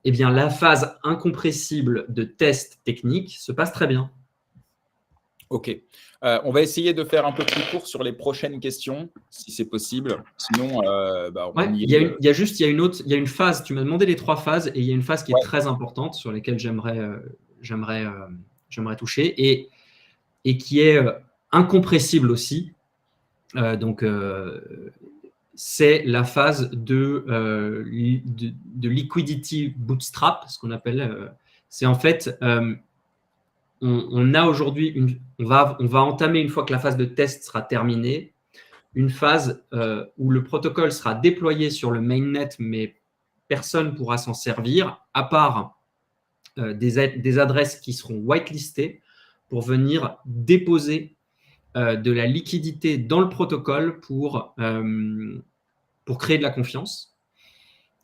eh bien, la phase incompressible de test technique se passe très bien. OK. On va essayer de faire un peu plus court sur les prochaines questions, si c'est possible. Sinon, il y a une phase, tu m'as demandé les 3 phases, et il y a une phase qui est très importante sur laquelle j'aimerais toucher, et qui est incompressible aussi. C'est la phase de liquidity bootstrap, ce qu'on appelle. C'est en fait, on a aujourd'hui, on va entamer, une fois que la phase de test sera terminée, une phase où le protocole sera déployé sur le mainnet, mais personne ne pourra s'en servir, à part des adresses qui seront whitelistées pour venir déposer de la liquidité dans le protocole pour créer de la confiance.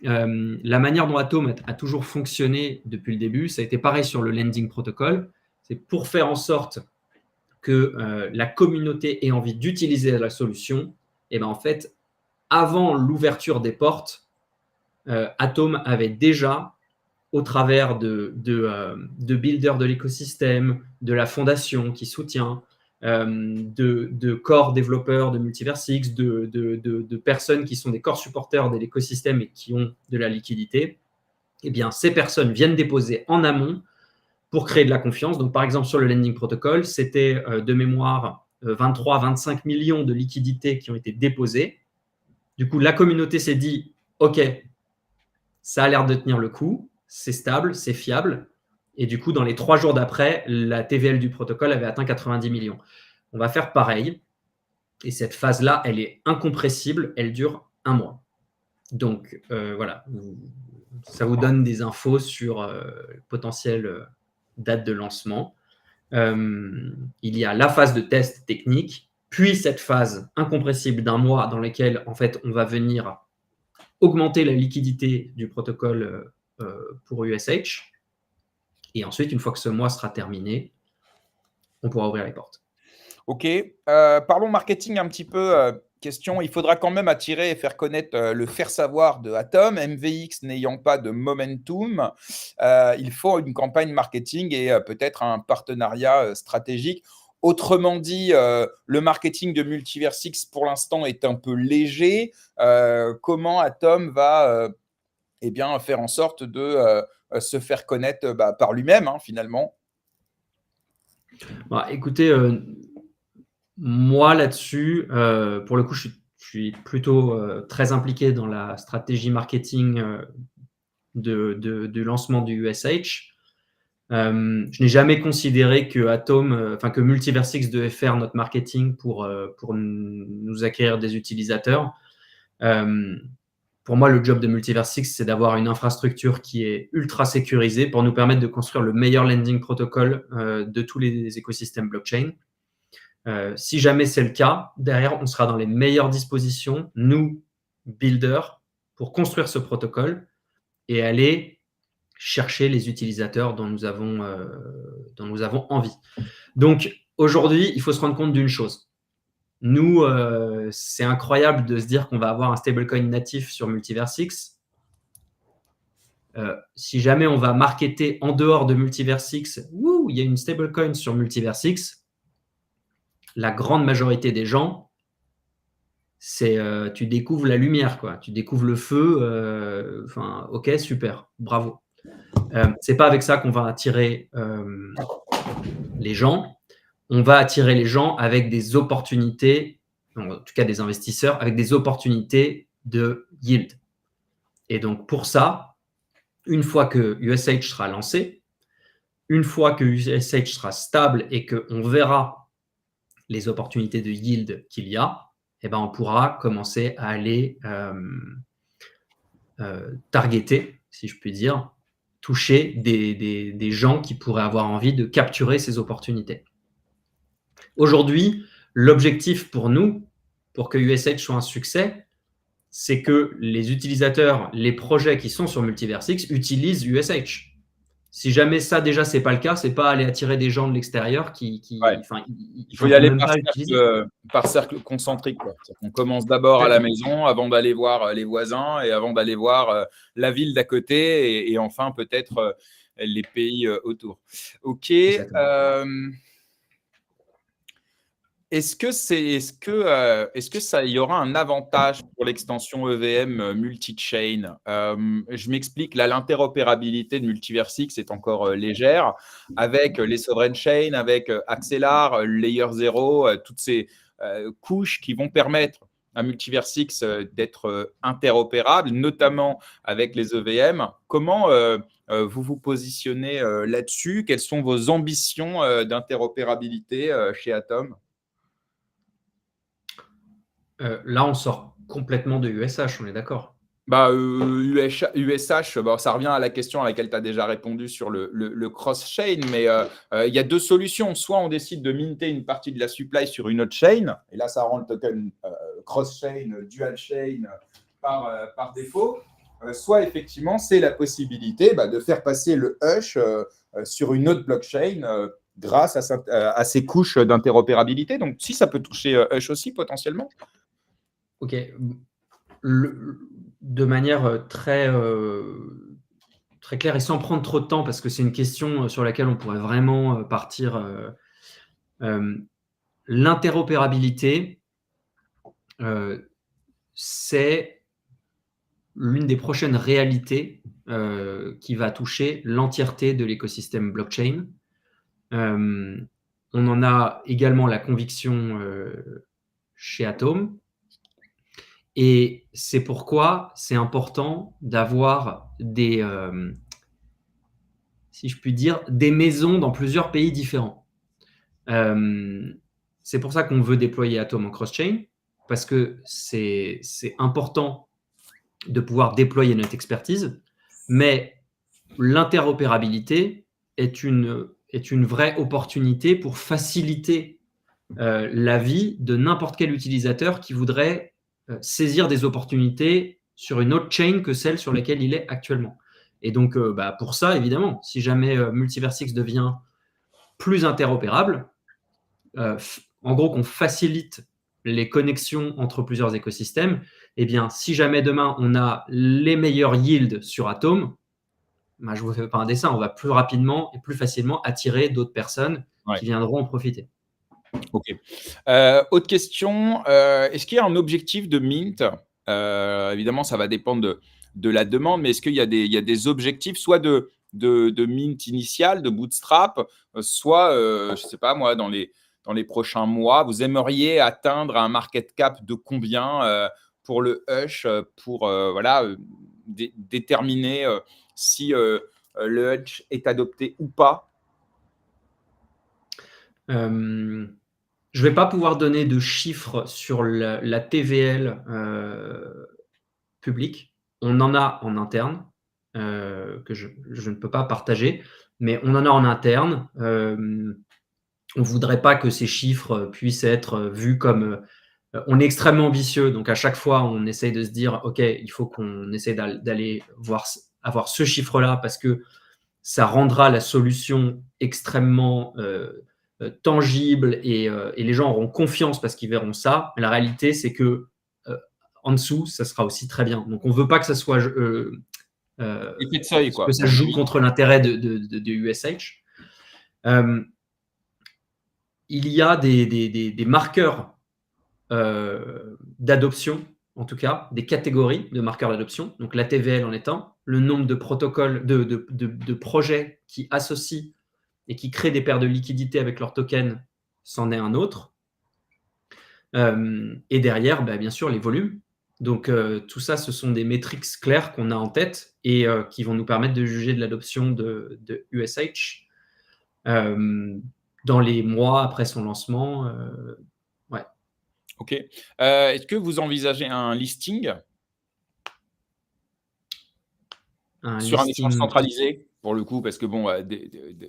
La manière dont Atom a toujours fonctionné depuis le début, ça a été pareil sur le lending protocol. C'est pour faire en sorte que la communauté ait envie d'utiliser la solution, et ben en fait, avant l'ouverture des portes, Atom avait déjà, au travers de builders de l'écosystème, de la fondation qui soutient, de core développeurs de Multiversix, de personnes qui sont des core supporters de l'écosystème et qui ont de la liquidité, eh bien, ces personnes viennent déposer en amont pour créer de la confiance. Donc, par exemple, sur le lending protocol, c'était de mémoire 23 à 25 millions de liquidités qui ont été déposées. Du coup, la communauté s'est dit, OK, ça a l'air de tenir le coup, c'est stable, c'est fiable. Et du coup, dans les 3 jours d'après, la TVL du protocole avait atteint 90 millions. On va faire pareil. Et cette phase-là, elle est incompressible, elle dure 1 mois. Donc, voilà, ça vous donne des infos sur potentielle date de lancement. Il y a la phase de test technique, puis cette phase incompressible d'1 mois dans laquelle, en fait, on va venir augmenter la liquidité du protocole pour USH. Et ensuite, une fois que ce mois sera terminé, on pourra ouvrir les portes. Ok. Parlons marketing un petit peu. Question, il faudra quand même attirer et faire connaître le faire savoir de Atom. MVX n'ayant pas de momentum, il faut une campagne marketing et peut-être un partenariat stratégique. Autrement dit, le marketing de Multiversix pour l'instant est un peu léger. Comment Atom va eh bien, faire en sorte de se faire connaître par lui-même, finalement? Bah, écoutez, moi là-dessus, pour le coup, je suis plutôt très impliqué dans la stratégie marketing de lancement du USH. Je n'ai jamais considéré que Atom, que Multiversix devait faire notre marketing pour nous acquérir des utilisateurs. Pour moi, le job de Multiversix, c'est d'avoir une infrastructure qui est ultra sécurisée pour nous permettre de construire le meilleur lending protocol de tous les écosystèmes blockchain. Si jamais c'est le cas, derrière, on sera dans les meilleures dispositions, nous, builders, pour construire ce protocole et aller chercher les utilisateurs dont nous avons envie. Donc, aujourd'hui, il faut se rendre compte d'une chose. Nous, c'est incroyable de se dire qu'on va avoir un stablecoin natif sur Multiversix. Si jamais on va marketer en dehors de Multiversix, il y a une stablecoin sur Multiversix, la grande majorité des gens, c'est tu découvres la lumière, quoi. Tu découvres le feu. Ok, super, bravo. C'est pas avec ça qu'on va attirer les gens. On va attirer les gens avec des opportunités, en tout cas des investisseurs, avec des opportunités de yield. Et donc pour ça, une fois que USH sera lancé, une fois que USH sera stable et qu'on verra les opportunités de yield qu'il y a, eh ben, on pourra commencer à aller targeter, si je puis dire, toucher des gens qui pourraient avoir envie de capturer ces opportunités. Aujourd'hui, l'objectif pour nous, pour que USH soit un succès, c'est que les utilisateurs, les projets qui sont sur Multiversix utilisent USH. Si jamais ça, déjà, c'est pas le cas, c'est pas aller attirer des gens de l'extérieur qui Ouais. Il faut y aller par cercle concentrique, quoi. On commence d'abord à la maison avant d'aller voir les voisins et avant d'aller voir la ville d'à côté et enfin peut-être les pays autour. Ok. Est-ce que ça y aura un avantage pour l'extension EVM multi-chain? Je m'explique, là, l'interopérabilité de Multiversix est encore légère avec les sovereign chains, avec Axelar, Layer 0, toutes ces couches qui vont permettre à Multiversix d'être interopérable, notamment avec les EVM. Comment vous vous positionnez là-dessus? Quelles sont vos ambitions d'interopérabilité chez Atom? Là, on sort complètement de USH, on est d'accord. USH, ça revient à la question à laquelle tu as déjà répondu sur le cross-chain, mais il y a deux solutions. Soit on décide de minter une partie de la supply sur une autre chain, et là, ça rend le token cross-chain, dual-chain par défaut. Soit effectivement, c'est la possibilité de faire passer le hash sur une autre blockchain grâce à ces couches d'interopérabilité. Donc, si ça peut toucher Hush aussi potentiellement. Ok. De manière très claire et sans prendre trop de temps, parce que c'est une question sur laquelle on pourrait vraiment partir. L'interopérabilité, c'est l'une des prochaines réalités qui va toucher l'entièreté de l'écosystème blockchain. On en a également la conviction chez Atom. Et c'est pourquoi c'est important d'avoir si je puis dire, des maisons dans plusieurs pays différents. C'est pour ça qu'on veut déployer Atom en cross-chain, parce que c'est important de pouvoir déployer notre expertise, mais l'interopérabilité est une vraie opportunité pour faciliter la vie de n'importe quel utilisateur qui voudrait saisir des opportunités sur une autre chain que celle sur laquelle il est actuellement. Et donc, pour ça, évidemment, si jamais Multiversix devient plus interopérable, en gros, qu'on facilite les connexions entre plusieurs écosystèmes, eh bien, si jamais demain, on a les meilleurs yields sur Atom, je ne vous fais pas un dessin, on va plus rapidement et plus facilement attirer d'autres personnes qui viendront en profiter. Ok. Autre question, est-ce qu'il y a un objectif de Mint? Évidemment, ça va dépendre de la demande, mais est-ce qu'il y a des objectifs, soit de Mint initial, de Bootstrap, soit, je ne sais pas moi, dans les prochains mois, vous aimeriez atteindre un market cap de combien pour le Hush, pour voilà, déterminer si le Hush est adopté ou pas? Je ne vais pas pouvoir donner de chiffres sur la TVL publique. On en a en interne, que je ne peux pas partager, mais on en a en interne. On ne voudrait pas que ces chiffres puissent être vus comme... on est extrêmement ambitieux, donc à chaque fois, on essaye de se dire, OK, il faut qu'on essaie d'aller avoir ce chiffre-là parce que ça rendra la solution extrêmement tangible et les gens auront confiance parce qu'ils verront ça. Mais la réalité, c'est que en dessous, ça sera aussi très bien. Donc, on ne veut pas que ça soit Effet de seuil, quoi. que ça joue contre l'intérêt de USH. Il y a des marqueurs d'adoption, en tout cas, des catégories de marqueurs d'adoption. Donc, la TVL en est un, le nombre de protocoles, de projets qui associent et qui créent des paires de liquidités avec leurs tokens, c'en est un autre. Et derrière, bien sûr, les volumes. Donc, tout ça, ce sont des métriques claires qu'on a en tête et qui vont nous permettre de juger de l'adoption de USH dans les mois après son lancement. Ouais. Ok. Est-ce que vous envisagez un listing sur un échange centralisé, pour le coup, parce que bon,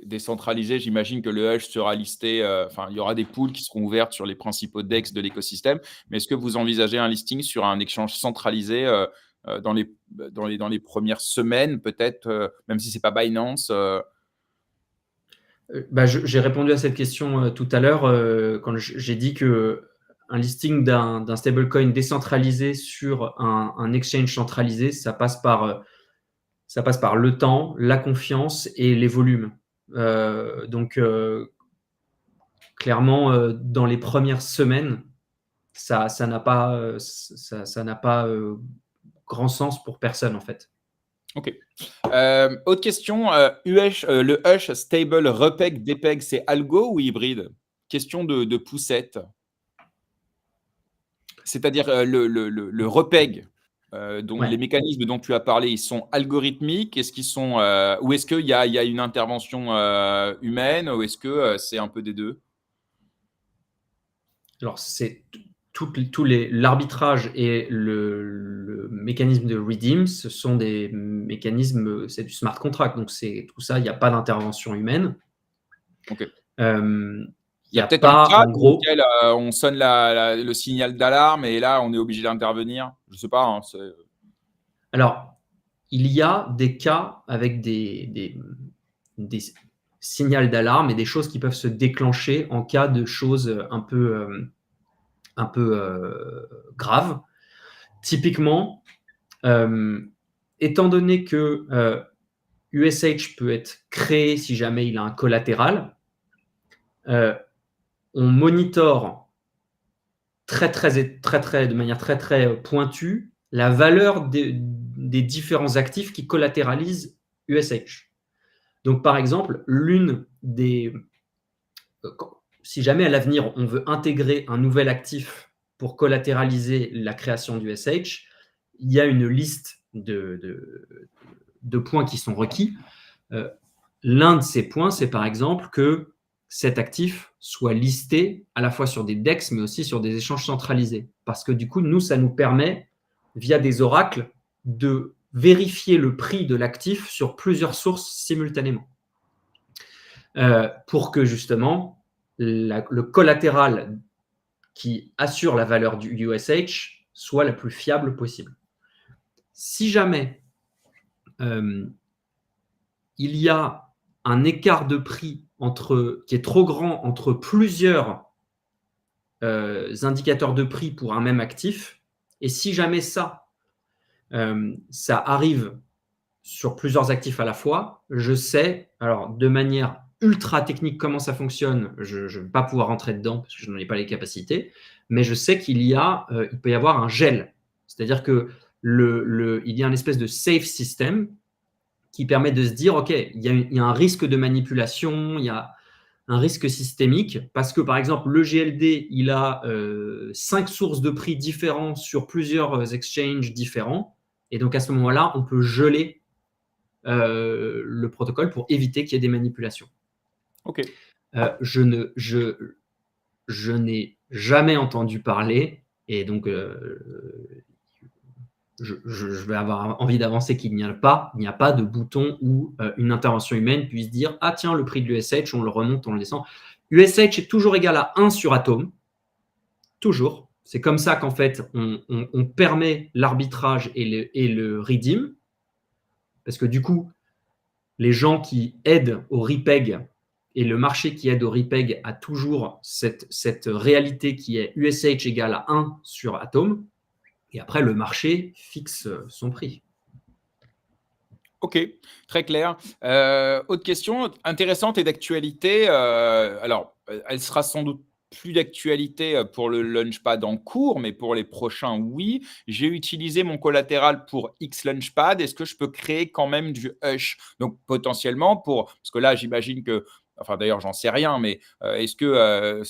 décentralisé, j'imagine que le Hush sera listé, enfin, il y aura des pools qui seront ouvertes sur les principaux DEX de l'écosystème, mais est-ce que vous envisagez un listing sur un échange centralisé dans les premières semaines, peut-être, même si ce n'est pas Binance J'ai répondu à cette question tout à l'heure quand j'ai dit que un listing d'un stablecoin décentralisé sur un exchange centralisé, ça passe par le temps, la confiance et les volumes. Donc, clairement, dans les premières semaines, ça n'a pas grand sens pour personne, en fait. Ok. Autre question, le Hush Stable Repeg, Depeg, c'est algo ou hybride? Question de poussette. C'est-à-dire le Repeg, les mécanismes dont tu as parlé, ils sont algorithmiques? Est-ce qu'ils sont, ou est-ce qu'il y a une intervention humaine, ou est-ce que c'est un peu des deux? Alors, c'est l'arbitrage et le mécanisme de redeem, ce sont des mécanismes, c'est du smart contract. Donc, c'est tout ça, il n'y a pas d'intervention humaine. Ok. Il y a peut-être un pas, cas en gros, auquel on sonne le signal d'alarme et là, on est obligé d'intervenir. Je ne sais pas. Alors, il y a des cas avec des signal d'alarme et des choses qui peuvent se déclencher en cas de choses un peu graves. Typiquement, étant donné que USH peut être créé si jamais il a un collatéral, on monitore de manière très pointue la valeur des différents actifs qui collatéralisent USH. Donc, par exemple, si jamais à l'avenir, on veut intégrer un nouvel actif pour collatéraliser la création d'USH, il y a une liste de points qui sont requis. L'un de ces points, c'est par exemple que cet actif soit listé à la fois sur des DEX, mais aussi sur des échanges centralisés. Parce que du coup, nous, ça nous permet, via des oracles, de vérifier le prix de l'actif sur plusieurs sources simultanément. Pour que justement, le collatéral qui assure la valeur du USH soit la plus fiable possible. Si jamais il y a un écart de prix qui est trop grand entre plusieurs indicateurs de prix pour un même actif, et si jamais ça arrive sur plusieurs actifs à la fois, je sais, alors de manière ultra technique comment ça fonctionne, je ne vais pas pouvoir rentrer dedans parce que je n'en ai pas les capacités, mais je sais il peut y avoir un gel. C'est-à-dire que il y a une espèce de safe system qui permet de se dire, OK, il y a un risque de manipulation, il y a un risque systémique, parce que, par exemple, le GLD, il a 5 sources de prix différents sur plusieurs exchanges différents, et donc à ce moment-là, on peut geler le protocole pour éviter qu'il y ait des manipulations. OK. Je n'ai jamais entendu parler, et donc je vais avoir envie d'avancer qu'il n'y a pas de bouton où une intervention humaine puisse dire « Ah tiens, le prix de l'USH, on le remonte, on le descend ». USH est toujours égal à 1 sur Atom. Toujours. C'est comme ça qu'en fait, on permet l'arbitrage et le redeem. Parce que du coup, les gens qui aident au repeg et le marché qui aide au repeg a toujours cette réalité qui est USH égale à 1 sur Atom. Et après, le marché fixe son prix. OK, très clair. Autre question intéressante et d'actualité. Alors, elle sera sans doute plus d'actualité pour le Launchpad en cours, mais pour les prochains, oui. J'ai utilisé mon collatéral pour X Launchpad. Est-ce que je peux créer quand même du Hush? Donc, potentiellement, parce que là, j'imagine que, enfin d'ailleurs, j'en sais rien, mais est-ce que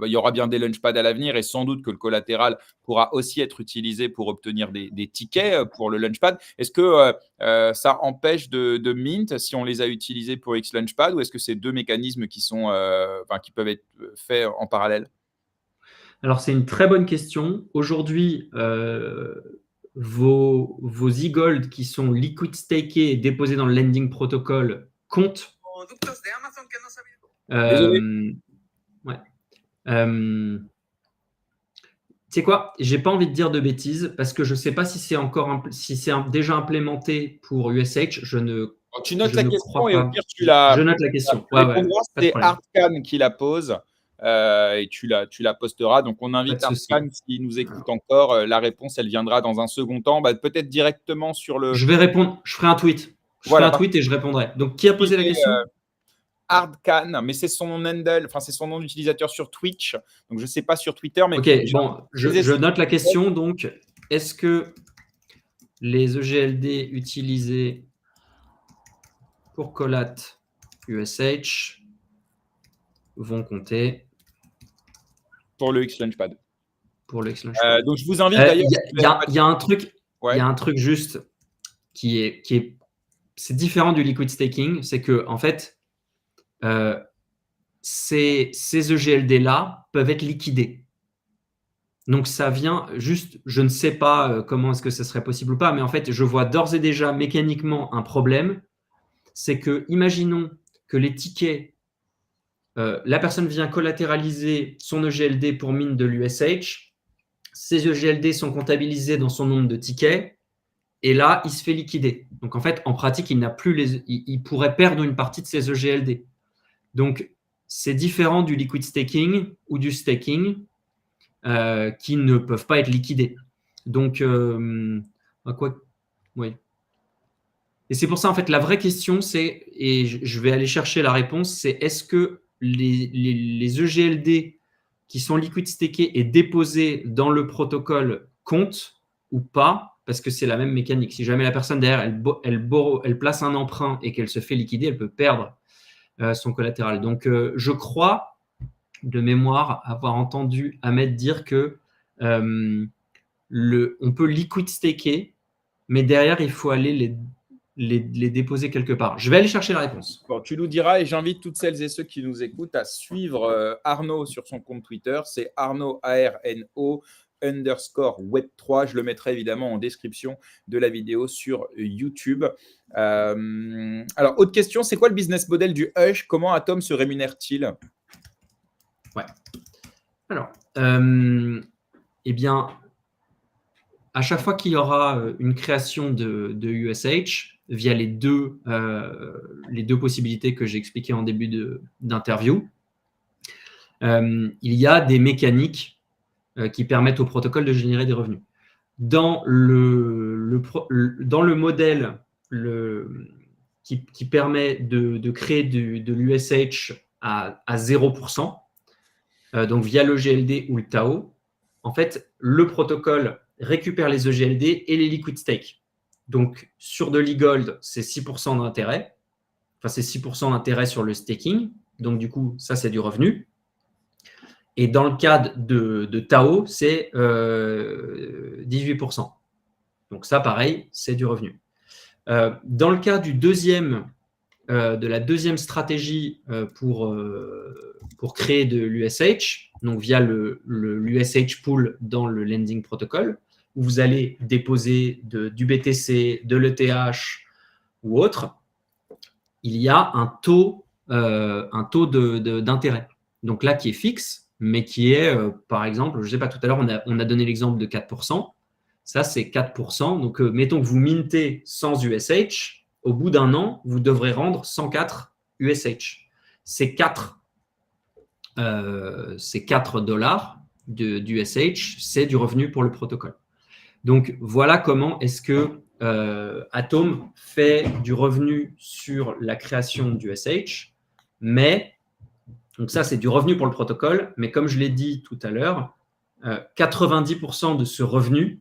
il y aura bien des Launchpads à l'avenir et sans doute que le collatéral pourra aussi être utilisé pour obtenir des tickets pour le Launchpad. Est-ce que ça empêche de mint si on les a utilisés pour X Launchpad, ou est-ce que c'est deux mécanismes qui peuvent être faits en parallèle? Alors, c'est une très bonne question. Aujourd'hui, vos e-gold qui sont liquid stakés et déposés dans le lending protocol comptent. Désolé. Ouais. Tu sais quoi? J'ai pas envie de dire de bêtises parce que je sais pas si c'est déjà implémenté pour USH. Tu notes la question et au pire, je note la question. C'est Artcan qui la pose et tu la posteras. Donc, on invite Artcan s'il nous écoute encore. La réponse, elle viendra dans un second temps. Peut-être directement sur le… Je vais répondre. Je ferai un tweet. Je ferai un tweet et je répondrai. Donc, qui a posé la question? Hardcan, mais c'est son handle, enfin c'est son nom d'utilisateur sur Twitch. Donc je ne sais pas sur Twitter, mais… Ok, bon, je note la question. Donc, est-ce que les EGLD utilisés pour collat USH vont compter pour le X-Launchpad? Pour le X-Launchpad. Donc je vous invite d'ailleurs… Il y a un truc juste qui est c'est différent du liquid staking, c'est que en fait, ces EGLD-là peuvent être liquidés. Donc, ça vient juste, je ne sais pas comment est-ce que ça serait possible ou pas, mais en fait, je vois d'ores et déjà mécaniquement un problème. C'est que, imaginons que les tickets, la personne vient collatéraliser son EGLD pour mine de l'USH, ces EGLD sont comptabilisés dans son nombre de tickets, et là, il se fait liquider. Donc, en fait, en pratique, il pourrait perdre une partie de ses EGLD. Donc, c'est différent du liquid staking ou du staking qui ne peuvent pas être liquidés. Donc, oui. Et c'est pour ça, en fait, la vraie question, c'est, et je vais aller chercher la réponse, c'est est-ce que les EGLD qui sont liquid stakés et déposés dans le protocole comptent ou pas? Parce que c'est la même mécanique. Si jamais la personne derrière, elle place un emprunt et qu'elle se fait liquider, elle peut perdre son collatéral. Donc, je crois, de mémoire, avoir entendu Ahmed dire que on peut liquid staker, mais derrière, il faut aller les déposer quelque part. Je vais aller chercher la réponse. Bon, tu nous diras, et j'invite toutes celles et ceux qui nous écoutent à suivre Arnaud sur son compte Twitter. C'est Arnaud, ARNO, _Web3. Je le mettrai évidemment en description de la vidéo sur YouTube. Alors, autre question, c'est quoi le business model du Hush? Comment Atom se rémunère-t-il? Ouais. Alors, eh bien, à chaque fois qu'il y aura une création de USH, via les deux possibilités que j'ai expliquées en début d'interview, il y a des mécaniques qui permettent au protocole de générer des revenus. Dans le modèle qui permet de créer de l'USH à 0%, donc via le GLD ou le TAO, en fait, le protocole récupère les EGLD et les liquid stake. Donc, sur de l'e-gold, c'est 6% d'intérêt. Enfin, c'est 6% d'intérêt sur le staking. Donc, du coup, ça, c'est du revenu. Et dans le cadre de TAO, c'est 18%. Donc, ça, pareil, c'est du revenu. Dans le cas de la deuxième stratégie pour créer de l'USH, donc via l'USH pool dans le lending protocol, où vous allez déposer du BTC, de l'ETH ou autre, il y a un taux d'intérêt. Donc là, qui est fixe, mais qui est, par exemple, je ne sais pas, tout à l'heure, on a donné l'exemple de 4%. Ça, c'est 4%. Donc, mettons que vous mintez 100 USH. Au bout d'un an, vous devrez rendre 104 USH. Ces 4 dollars d'USH, c'est du revenu pour le protocole. Donc, voilà comment est-ce que Atom fait du revenu sur la création d'USH. Mais, donc ça, c'est du revenu pour le protocole. Mais comme je l'ai dit tout à l'heure, 90% de ce revenu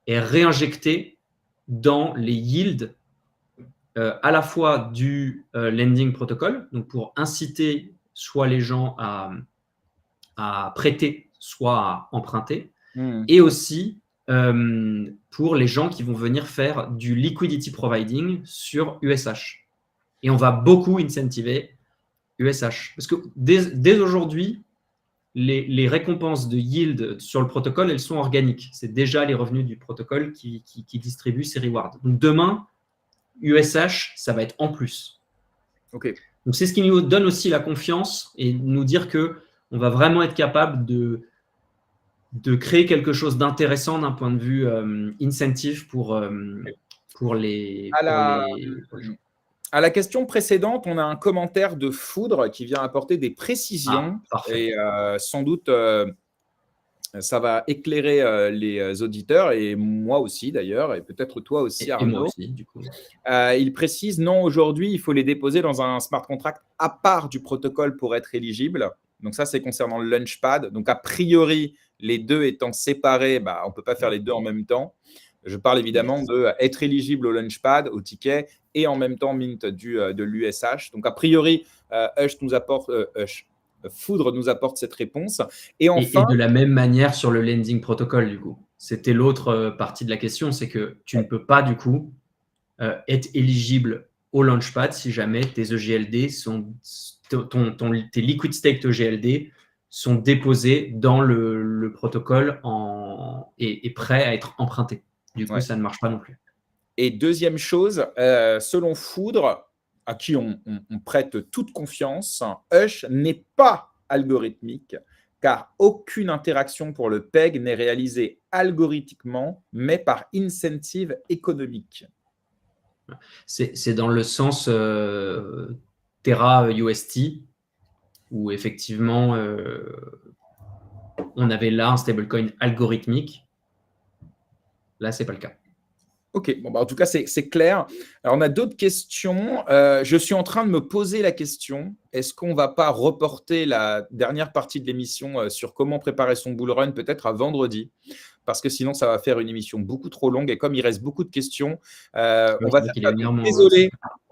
est réinjecté dans les yields à la fois du lending protocol, donc pour inciter soit les gens à prêter, soit à emprunter, et aussi pour les gens qui vont venir faire du liquidity providing sur USH. Et on va beaucoup incentiver USH. Parce que dès aujourd'hui, les récompenses de yield sur le protocole, elles sont organiques. C'est déjà les revenus du protocole qui distribuent ces rewards. Donc demain, USH, ça va être en plus. Okay. Donc c'est ce qui nous donne aussi la confiance et nous dire qu'on va vraiment être capable de créer quelque chose d'intéressant d'un point de vue incentive pour les gens. À la question précédente, on a un commentaire de Foudre qui vient apporter des précisions. Et sans doute, ça va éclairer les auditeurs et moi aussi d'ailleurs, et peut-être toi aussi, Arnaud. Et moi aussi, du coup. Il précise, non, aujourd'hui, il faut les déposer dans un smart contract à part du protocole pour être éligible. Donc ça, c'est concernant le Launchpad. Donc a priori, les deux étant séparés, on ne peut pas faire les deux en même temps. Je parle évidemment d'être éligible au Launchpad, au ticket, et en même temps mint de l'USH. Donc, a priori, Foudre nous apporte cette réponse. Et enfin, et de la même manière sur le lending protocol, du coup. C'était l'autre partie de la question, c'est que tu ne peux pas, du coup, être éligible au Launchpad si jamais tes EGLD tes liquid staked EGLD sont déposés dans le protocole et prêts à être empruntés. Du coup, ça ne marche pas non plus. Et deuxième chose, selon Foudre, à qui on prête toute confiance, Hush n'est pas algorithmique, car aucune interaction pour le PEG n'est réalisée algorithmiquement, mais par incentive économique. C'est dans le sens Terra UST, où effectivement, on avait là un stablecoin algorithmique. Là, ce n'est pas le cas. Ok, bon, en tout cas, c'est clair. Alors, on a d'autres questions. Je suis en train de me poser la question, est-ce qu'on ne va pas reporter la dernière partie de l'émission sur comment préparer son bull run peut-être à vendredi? Parce que sinon, ça va faire une émission beaucoup trop longue. Et comme il reste beaucoup de questions, on va faire ça. Désolé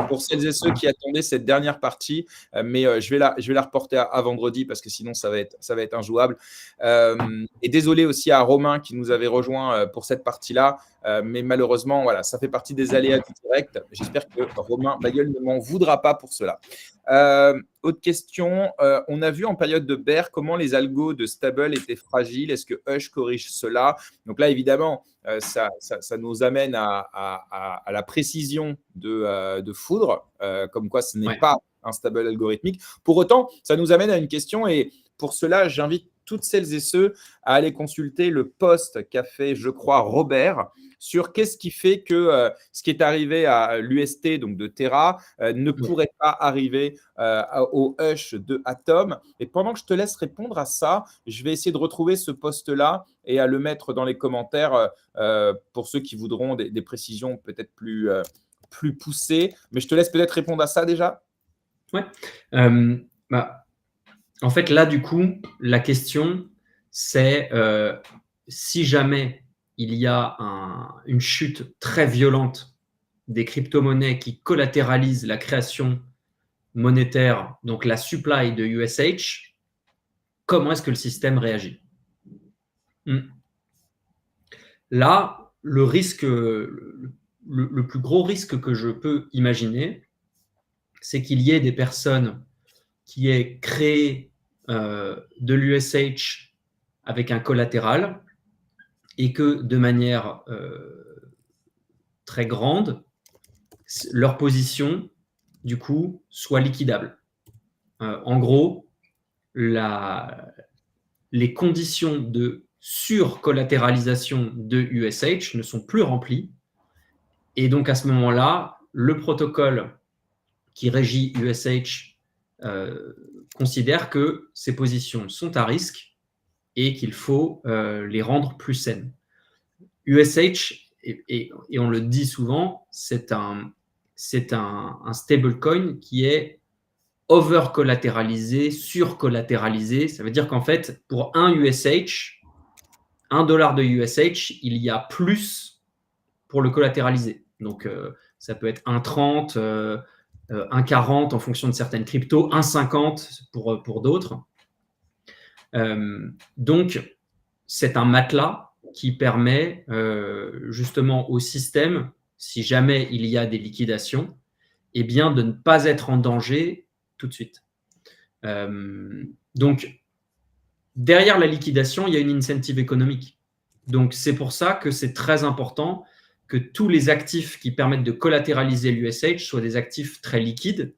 pour celles et ceux qui attendaient cette dernière partie, mais je vais la reporter à vendredi parce que sinon, ça va être injouable. Et désolé aussi à Romain qui nous avait rejoint pour cette partie-là. Mais malheureusement, voilà, ça fait partie des aléas du direct. J'espère que Romain Bayeul ne m'en voudra pas pour cela. Autre question, on a vu en période de bear comment les algos de stable étaient fragiles. Est-ce que Hush corrige cela? Donc là, évidemment, ça nous amène à la précision de Foudre, comme quoi ce n'est pas un stable algorithmique. Pour autant, ça nous amène à une question et pour cela, j'invite toutes celles et ceux à aller consulter le post qu'a fait, je crois, Robert sur qu'est-ce qui fait que ce qui est arrivé à l'UST, donc de Terra, ne pourrait pas arriver au Hush de Atom. Et pendant que je te laisse répondre à ça, je vais essayer de retrouver ce post-là et à le mettre dans les commentaires pour ceux qui voudront des précisions peut-être plus poussées. Mais je te laisse peut-être répondre à ça déjà. Ouais. En fait, là, du coup, la question, c'est si jamais il y a une chute très violente des crypto-monnaies qui collatéralisent la création monétaire, donc la supply de USH, comment est-ce que le système réagit? Là, le plus gros risque que je peux imaginer, c'est qu'il y ait des personnes qui aient créé de l'USH avec un collatéral et que de manière très grande, leur position, du coup, soit liquidable. En gros, les conditions de surcollatéralisation de USH ne sont plus remplies. Et donc, à ce moment-là, le protocole qui régit USH considère que ces positions sont à risque et qu'il faut les rendre plus saines. USH, et on le dit souvent, c'est un stablecoin qui est over-collatéralisé, sur-collatéralisé. Ça veut dire qu'en fait, pour un USH, $1 de USH, il y a plus pour le collatéraliser. Donc, ça peut être 1,30, 1,40 en fonction de certaines cryptos, 1,50 pour d'autres. Donc, c'est un matelas qui permet justement au système, si jamais il y a des liquidations, eh bien, de ne pas être en danger tout de suite. Donc, derrière la liquidation, il y a une incentive économique. Donc, c'est pour ça que c'est très important que tous les actifs qui permettent de collatéraliser l'USH soient des actifs très liquides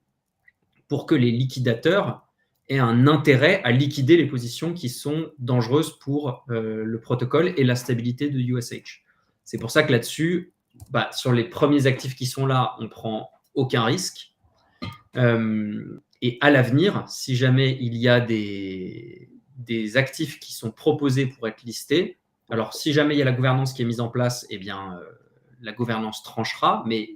pour que les liquidateurs aient un intérêt à liquider les positions qui sont dangereuses pour le protocole et la stabilité de USH. C'est pour ça que là-dessus, sur les premiers actifs qui sont là, on ne prend aucun risque. Et à l'avenir, si jamais il y a des actifs qui sont proposés pour être listés, alors si jamais il y a la gouvernance qui est mise en place, eh bien, la gouvernance tranchera, mais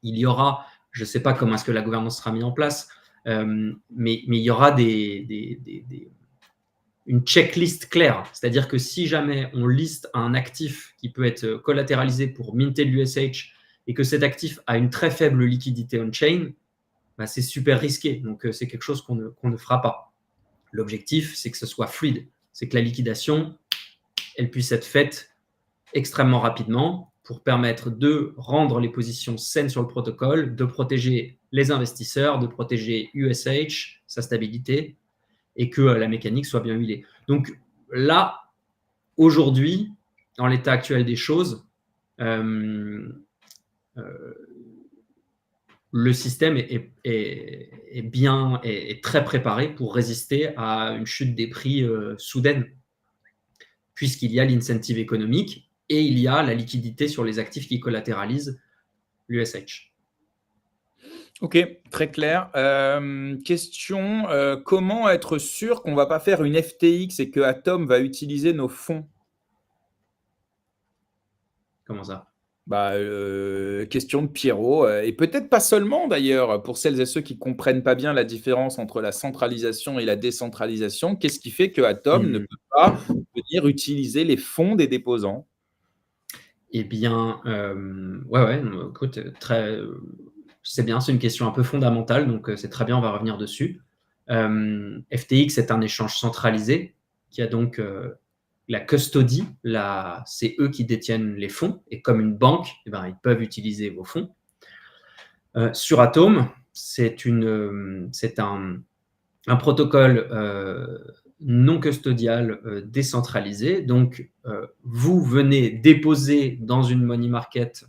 il y aura, je ne sais pas comment est-ce que la gouvernance sera mise en place, mais il y aura une checklist claire. C'est-à-dire que si jamais on liste un actif qui peut être collatéralisé pour minter l'USH et que cet actif a une très faible liquidité on-chain, c'est super risqué. Donc, c'est quelque chose qu'on ne fera pas. L'objectif, c'est que ce soit fluide. C'est que la liquidation, elle puisse être faite extrêmement rapidement pour permettre de rendre les positions saines sur le protocole, de protéger les investisseurs, de protéger USH, sa stabilité, et que la mécanique soit bien huilée. Donc là, aujourd'hui, dans l'état actuel des choses, le système est très préparé pour résister à une chute des prix soudaine, puisqu'il y a l'incentive économique et il y a la liquidité sur les actifs qui collatéralisent l'USH. Ok, très clair. Question, comment être sûr qu'on ne va pas faire une FTX et que Atom va utiliser nos fonds? Comment ça? Bah, question de Pierrot, et peut-être pas seulement d'ailleurs, pour celles et ceux qui comprennent pas bien la différence entre la centralisation et la décentralisation. Qu'est-ce qui fait que Atom ne Mmh. peut pas venir utiliser les fonds des déposants? Eh bien, ouais, non, écoute, c'est bien, c'est une question un peu fondamentale, donc c'est très bien, on va revenir dessus. FTX est un échange centralisé qui a donc la custody, c'est eux qui détiennent les fonds, et comme une banque, eh ben, ils peuvent utiliser vos fonds. Sur Atom, c'est un protocole non custodial décentralisé. Donc, vous venez déposer dans une money market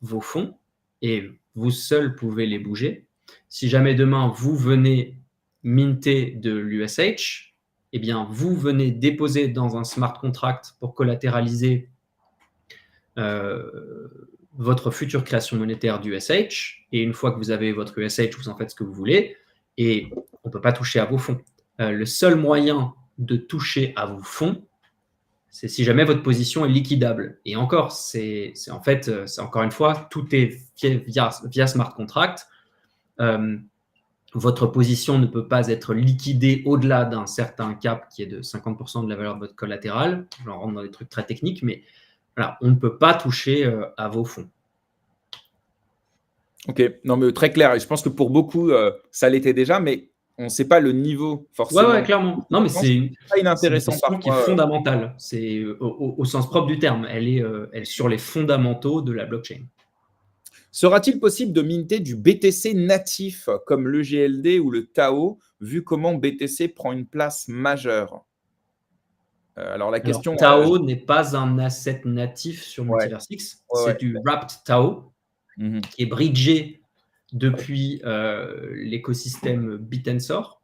vos fonds et vous seul pouvez les bouger. Si jamais demain vous venez minter de l'USH, eh bien vous venez déposer dans un smart contract pour collatéraliser votre future création monétaire d'USH. Et une fois que vous avez votre USH, vous en faites ce que vous voulez et on ne peut pas toucher à vos fonds. Le seul moyen de toucher à vos fonds, c'est si jamais votre position est liquidable. Et encore, c'est encore une fois, tout est via smart contract. Votre position ne peut pas être liquidée au-delà d'un certain cap qui est de 50% de la valeur de votre collatéral. Je rentre dans des trucs très techniques, mais voilà, on ne peut pas toucher à vos fonds. Ok, non mais très clair. Et je pense que pour beaucoup, ça l'était déjà, mais on ne sait pas le niveau forcément. Ouais, clairement. Non, mais c'est une inintéressant question qui est parfois. fondamentale. C'est au sens propre du terme. Elle est sur les fondamentaux de la blockchain. Sera-t-il possible de minter du BTC natif comme l'EGLD ou le Tao, vu comment BTC prend une place majeure? Alors la Alors, question, Tao n'est pas un asset natif sur ouais, Multiversix. ouais, C'est ouais. du wrapped Tao Mmh. qui est bridgé depuis l'écosystème Bitensor.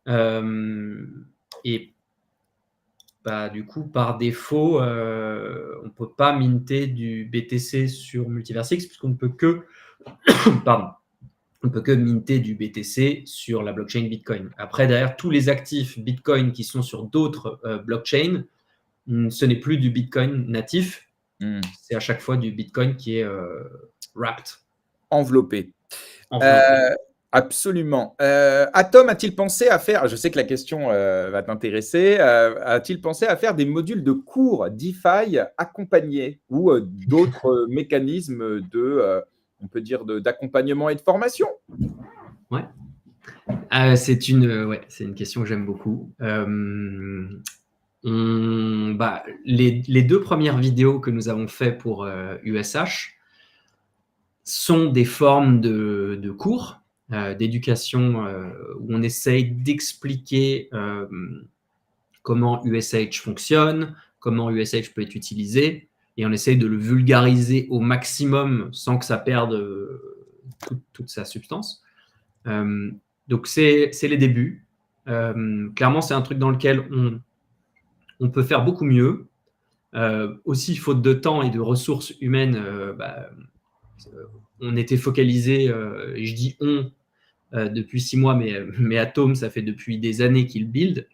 Et bah, du coup, par défaut, on ne peut pas minter du BTC sur Multiversix puisqu'on ne peut que pardon, on ne peut que minter du BTC sur la blockchain Bitcoin. Après, derrière, tous les actifs Bitcoin qui sont sur d'autres blockchains, ce n'est plus du Bitcoin natif, Mmh. c'est à chaque fois du Bitcoin qui est wrapped, Enveloppé. enveloppé. Absolument. Atom a-t-il pensé à faire, je sais que la question va t'intéresser, a-t-il pensé à faire des modules de cours DeFi accompagnés ou d'autres mécanismes on peut dire, d'accompagnement et de formation? Ouais. C'est une question que j'aime beaucoup. Les deux premières vidéos que nous avons fait pour USH sont des formes de cours d'éducation où on essaye d'expliquer comment USH fonctionne, comment USH peut être utilisé, et on essaye de le vulgariser au maximum sans que ça perde toute sa substance. Donc, c'est les débuts. Clairement, c'est un truc dans lequel on peut faire beaucoup mieux. Aussi, faute de temps et de ressources humaines, on était focalisé, et je dis on, depuis 6 mois, mais Atom, ça fait depuis des années qu'il build,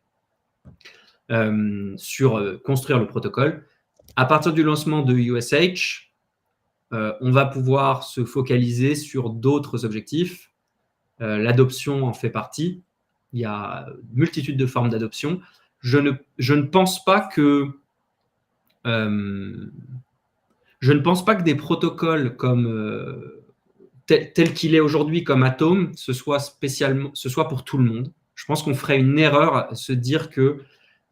sur construire le protocole. À partir du lancement de USH, on va pouvoir se focaliser sur d'autres objectifs. L'adoption en fait partie. Il y a une multitude de formes d'adoption. Je ne pense pas que des protocoles comme tel qu'il est aujourd'hui comme Atom, ce soit pour tout le monde. Je pense qu'on ferait une erreur à se dire que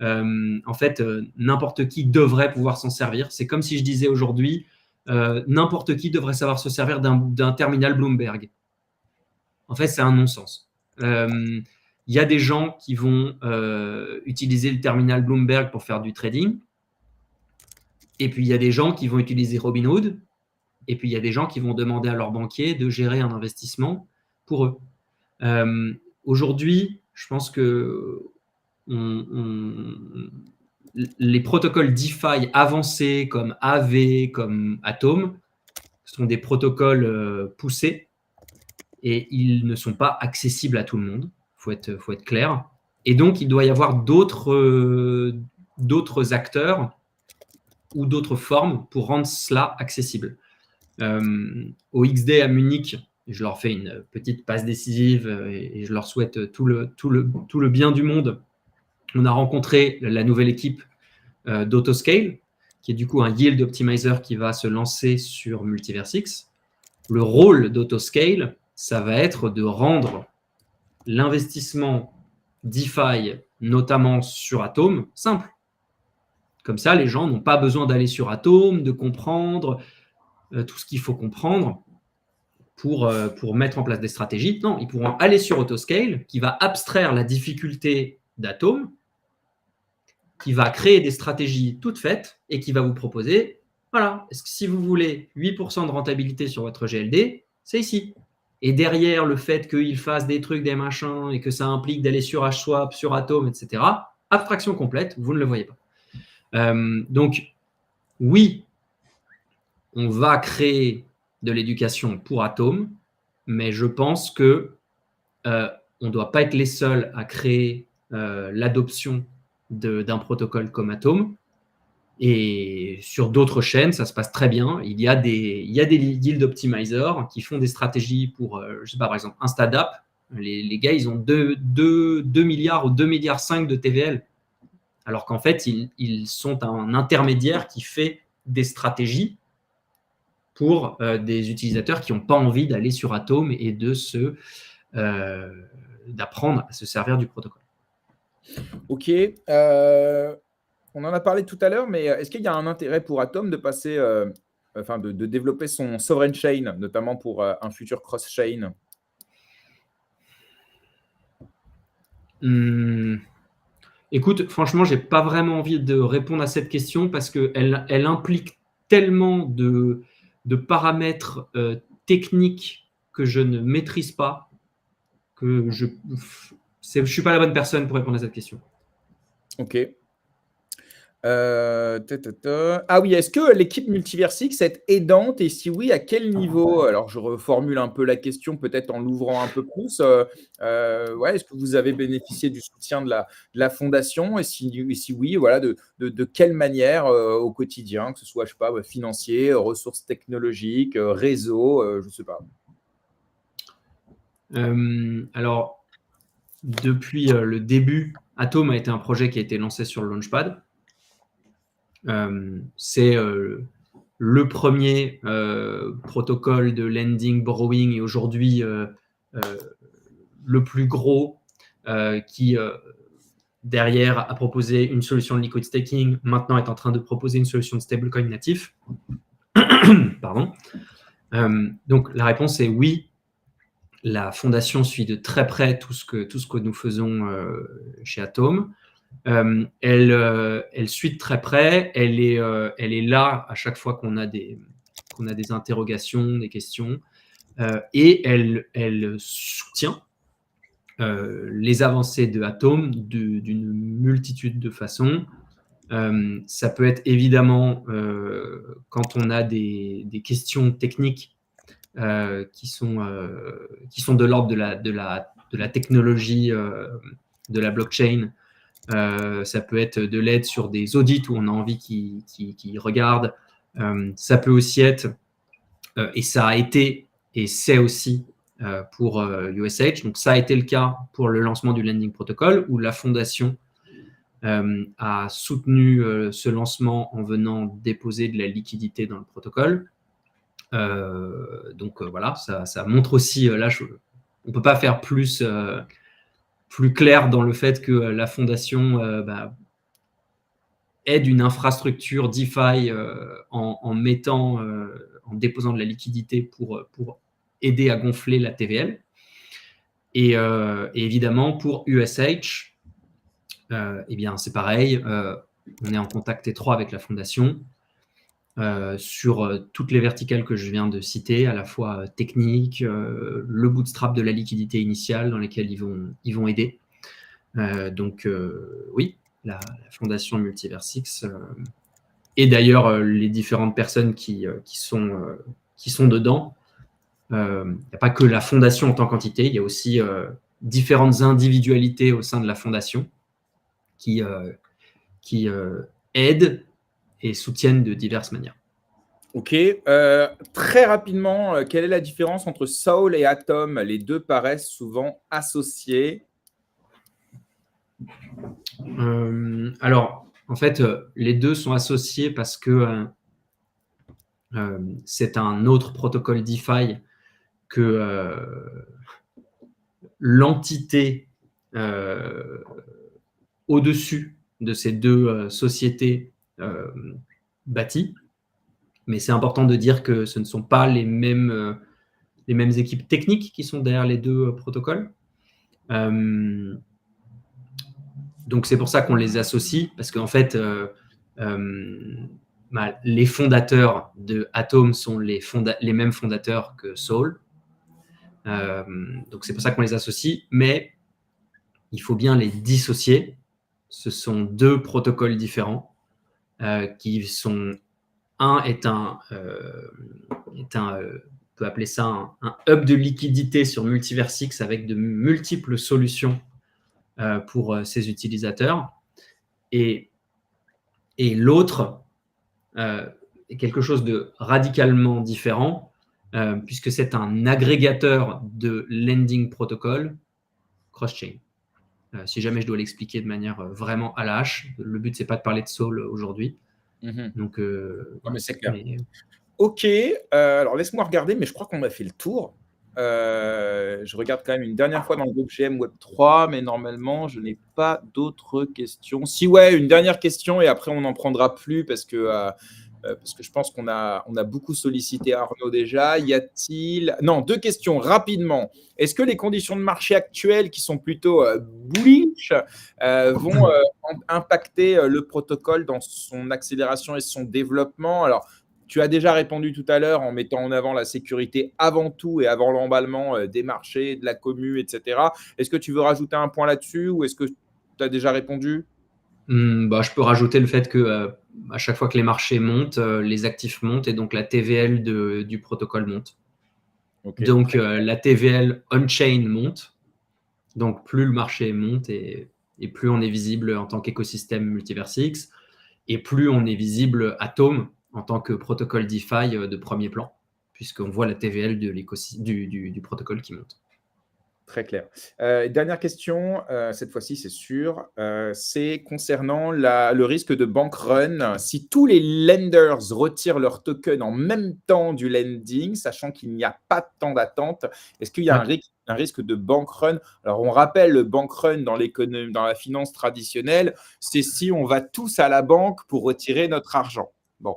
en fait, n'importe qui devrait pouvoir s'en servir. C'est comme si je disais aujourd'hui, n'importe qui devrait savoir se servir d'un terminal Bloomberg. En fait, c'est un non-sens. Il y a des gens qui vont utiliser le terminal Bloomberg pour faire du trading. Et puis, il y a des gens qui vont utiliser Robinhood. Et puis, il y a des gens qui vont demander à leur banquier de gérer un investissement pour eux. Aujourd'hui, je pense que les protocoles DeFi avancés comme AV, comme Atom, sont des protocoles poussés et ils ne sont pas accessibles à tout le monde. Faut être clair. Et donc, il doit y avoir d'autres acteurs ou d'autres formes pour rendre cela accessible. Au XD à Munich, je leur fais une petite passe décisive et je leur souhaite tout le bien du monde. On a rencontré la nouvelle équipe d'Autoscale, qui est du coup un yield optimizer qui va se lancer sur Multiversix. Le rôle d'Autoscale, ça va être de rendre l'investissement DeFi, notamment sur Atom, simple. Comme ça, les gens n'ont pas besoin d'aller sur Atom, de comprendre tout ce qu'il faut comprendre pour mettre en place des stratégies. Non, ils pourront aller sur Autoscale, qui va abstraire la difficulté d'Atom, qui va créer des stratégies toutes faites et qui va vous proposer, voilà, est-ce que si vous voulez 8% de rentabilité sur votre GLD, c'est ici. Et derrière, le fait qu'il fasse des trucs, des machins, et que ça implique d'aller sur HSwap, sur Atom, etc., abstraction complète, vous ne le voyez pas. Donc, oui, on va créer de l'éducation pour Atom, mais je pense que on ne doit pas être les seuls à créer l'adoption d'un protocole comme Atom. Et sur d'autres chaînes, ça se passe très bien. Il y a des yield optimizers qui font des stratégies pour, je sais pas, par exemple, InstaDapp. Les gars, ils ont 2 milliards ou 2,5 milliards de TVL. Alors qu'en fait, ils sont un intermédiaire qui fait des stratégies pour des utilisateurs qui n'ont pas envie d'aller sur Atom et d'apprendre à se servir du protocole. Ok. On en a parlé tout à l'heure, mais est-ce qu'il y a un intérêt pour Atom de passer, de développer son sovereign chain, notamment pour un futur cross-chain? Écoute, franchement, j'ai pas vraiment envie de répondre à cette question parce qu'elle implique tellement de paramètres techniques que je ne maîtrise pas que je suis pas la bonne personne pour répondre à cette question. Ok. Ah oui, est-ce que l'équipe Multiversix est aidante et si oui, à quel niveau? Alors, je reformule un peu la question, peut-être en l'ouvrant un peu plus. Ouais, est-ce que vous avez bénéficié du soutien de la fondation et si oui, voilà, de quelle manière au quotidien, que ce soit, je sais pas, financier, ressources technologiques, réseau, je ne sais pas. Alors, depuis le début, Atom a été un projet qui a été lancé sur le Launchpad. C'est le premier protocole de lending, borrowing et aujourd'hui le plus gros qui derrière a proposé une solution de liquid staking, maintenant est en train de proposer une solution de stablecoin natif. Pardon. Donc la réponse est oui. La fondation suit de très près tout ce que nous faisons chez Atom. Elle suit de très près. Elle est là à chaque fois qu'on a des interrogations, des questions. Et elle soutient les avancées de Atom d'une multitude de façons. Ça peut être évidemment quand on a des questions techniques qui sont de l'ordre de la technologie de la blockchain. Ça peut être de l'aide sur des audits où on a envie qu'ils regardent. Ça peut aussi être, et ça a été et c'est aussi pour USH. Donc ça a été le cas pour le lancement du Lending Protocol où la fondation a soutenu ce lancement en venant déposer de la liquidité dans le protocole. Donc voilà, ça montre aussi, là, on ne peut pas faire plus clair dans le fait que la fondation aide une infrastructure DeFi en déposant de la liquidité pour aider à gonfler la TVL. Et évidemment, pour USH, eh bien, c'est pareil, on est en contact étroit avec la fondation sur toutes les verticales que je viens de citer, à la fois technique, le bootstrap de la liquidité initiale dans lesquelles ils vont aider. Donc oui, la fondation Multiversix et d'ailleurs les différentes personnes qui qui sont dedans. Il n'y a pas que la fondation en tant qu'entité, il y a aussi différentes individualités au sein de la fondation qui aident et soutiennent de diverses manières. Ok. Très rapidement, quelle est la différence entre Soul et Atom? Les deux paraissent souvent associés. Alors, en fait, les deux sont associés parce que c'est un autre protocole DeFi que l'entité au-dessus de ces deux sociétés bâties. Mais c'est important de dire que ce ne sont pas les mêmes équipes techniques qui sont derrière les deux protocoles. Donc, c'est pour ça qu'on les associe, parce qu'en fait, les fondateurs de Atom sont les mêmes fondateurs que Soul. Donc, c'est pour ça qu'on les associe, mais il faut bien les dissocier. Ce sont deux protocoles différents qui sont... Un est on peut appeler ça un hub de liquidité sur Multiversix avec de multiples solutions pour ses utilisateurs. Et l'autre est quelque chose de radicalement différent puisque c'est un agrégateur de lending protocol cross-chain. Si jamais je dois l'expliquer de manière vraiment à la hache, le but, c'est pas de parler de Soul aujourd'hui. Donc, non, mais c'est clair. Ok, alors laisse-moi regarder, mais je crois qu'on a fait le tour. Je regarde quand même une dernière fois dans le groupe GM Web3, mais normalement, je n'ai pas d'autres questions. Si, ouais, une dernière question, et après, on n'en prendra plus parce que je pense qu'on a beaucoup sollicité Arnaud déjà. Y a-t-il... Non, deux questions rapidement. Est-ce que les conditions de marché actuelles, qui sont plutôt bullish, vont impacter le protocole dans son accélération et son développement? Alors, tu as déjà répondu tout à l'heure en mettant en avant la sécurité avant tout et avant l'emballement des marchés, de la commu, etc. Est-ce que tu veux rajouter un point là-dessus ou est-ce que tu as déjà répondu? Je peux rajouter le fait que à chaque fois que les marchés montent, les actifs montent et donc la TVL du protocole monte. Okay, donc la TVL on-chain monte. Donc plus le marché monte et plus on est visible en tant qu'écosystème Multiversix et plus on est visible Atom en tant que protocole DeFi de premier plan, puisqu'on voit la TVL du protocole qui monte. Très clair. Dernière question, cette fois-ci, c'est sûr. C'est concernant le risque de bank run. Si tous les lenders retirent leur token en même temps du lending, sachant qu'il n'y a pas de temps d'attente, est-ce qu'il y a un risque de bank run? Alors, on rappelle le bank run dans la finance traditionnelle, c'est si on va tous à la banque pour retirer notre argent. Bon,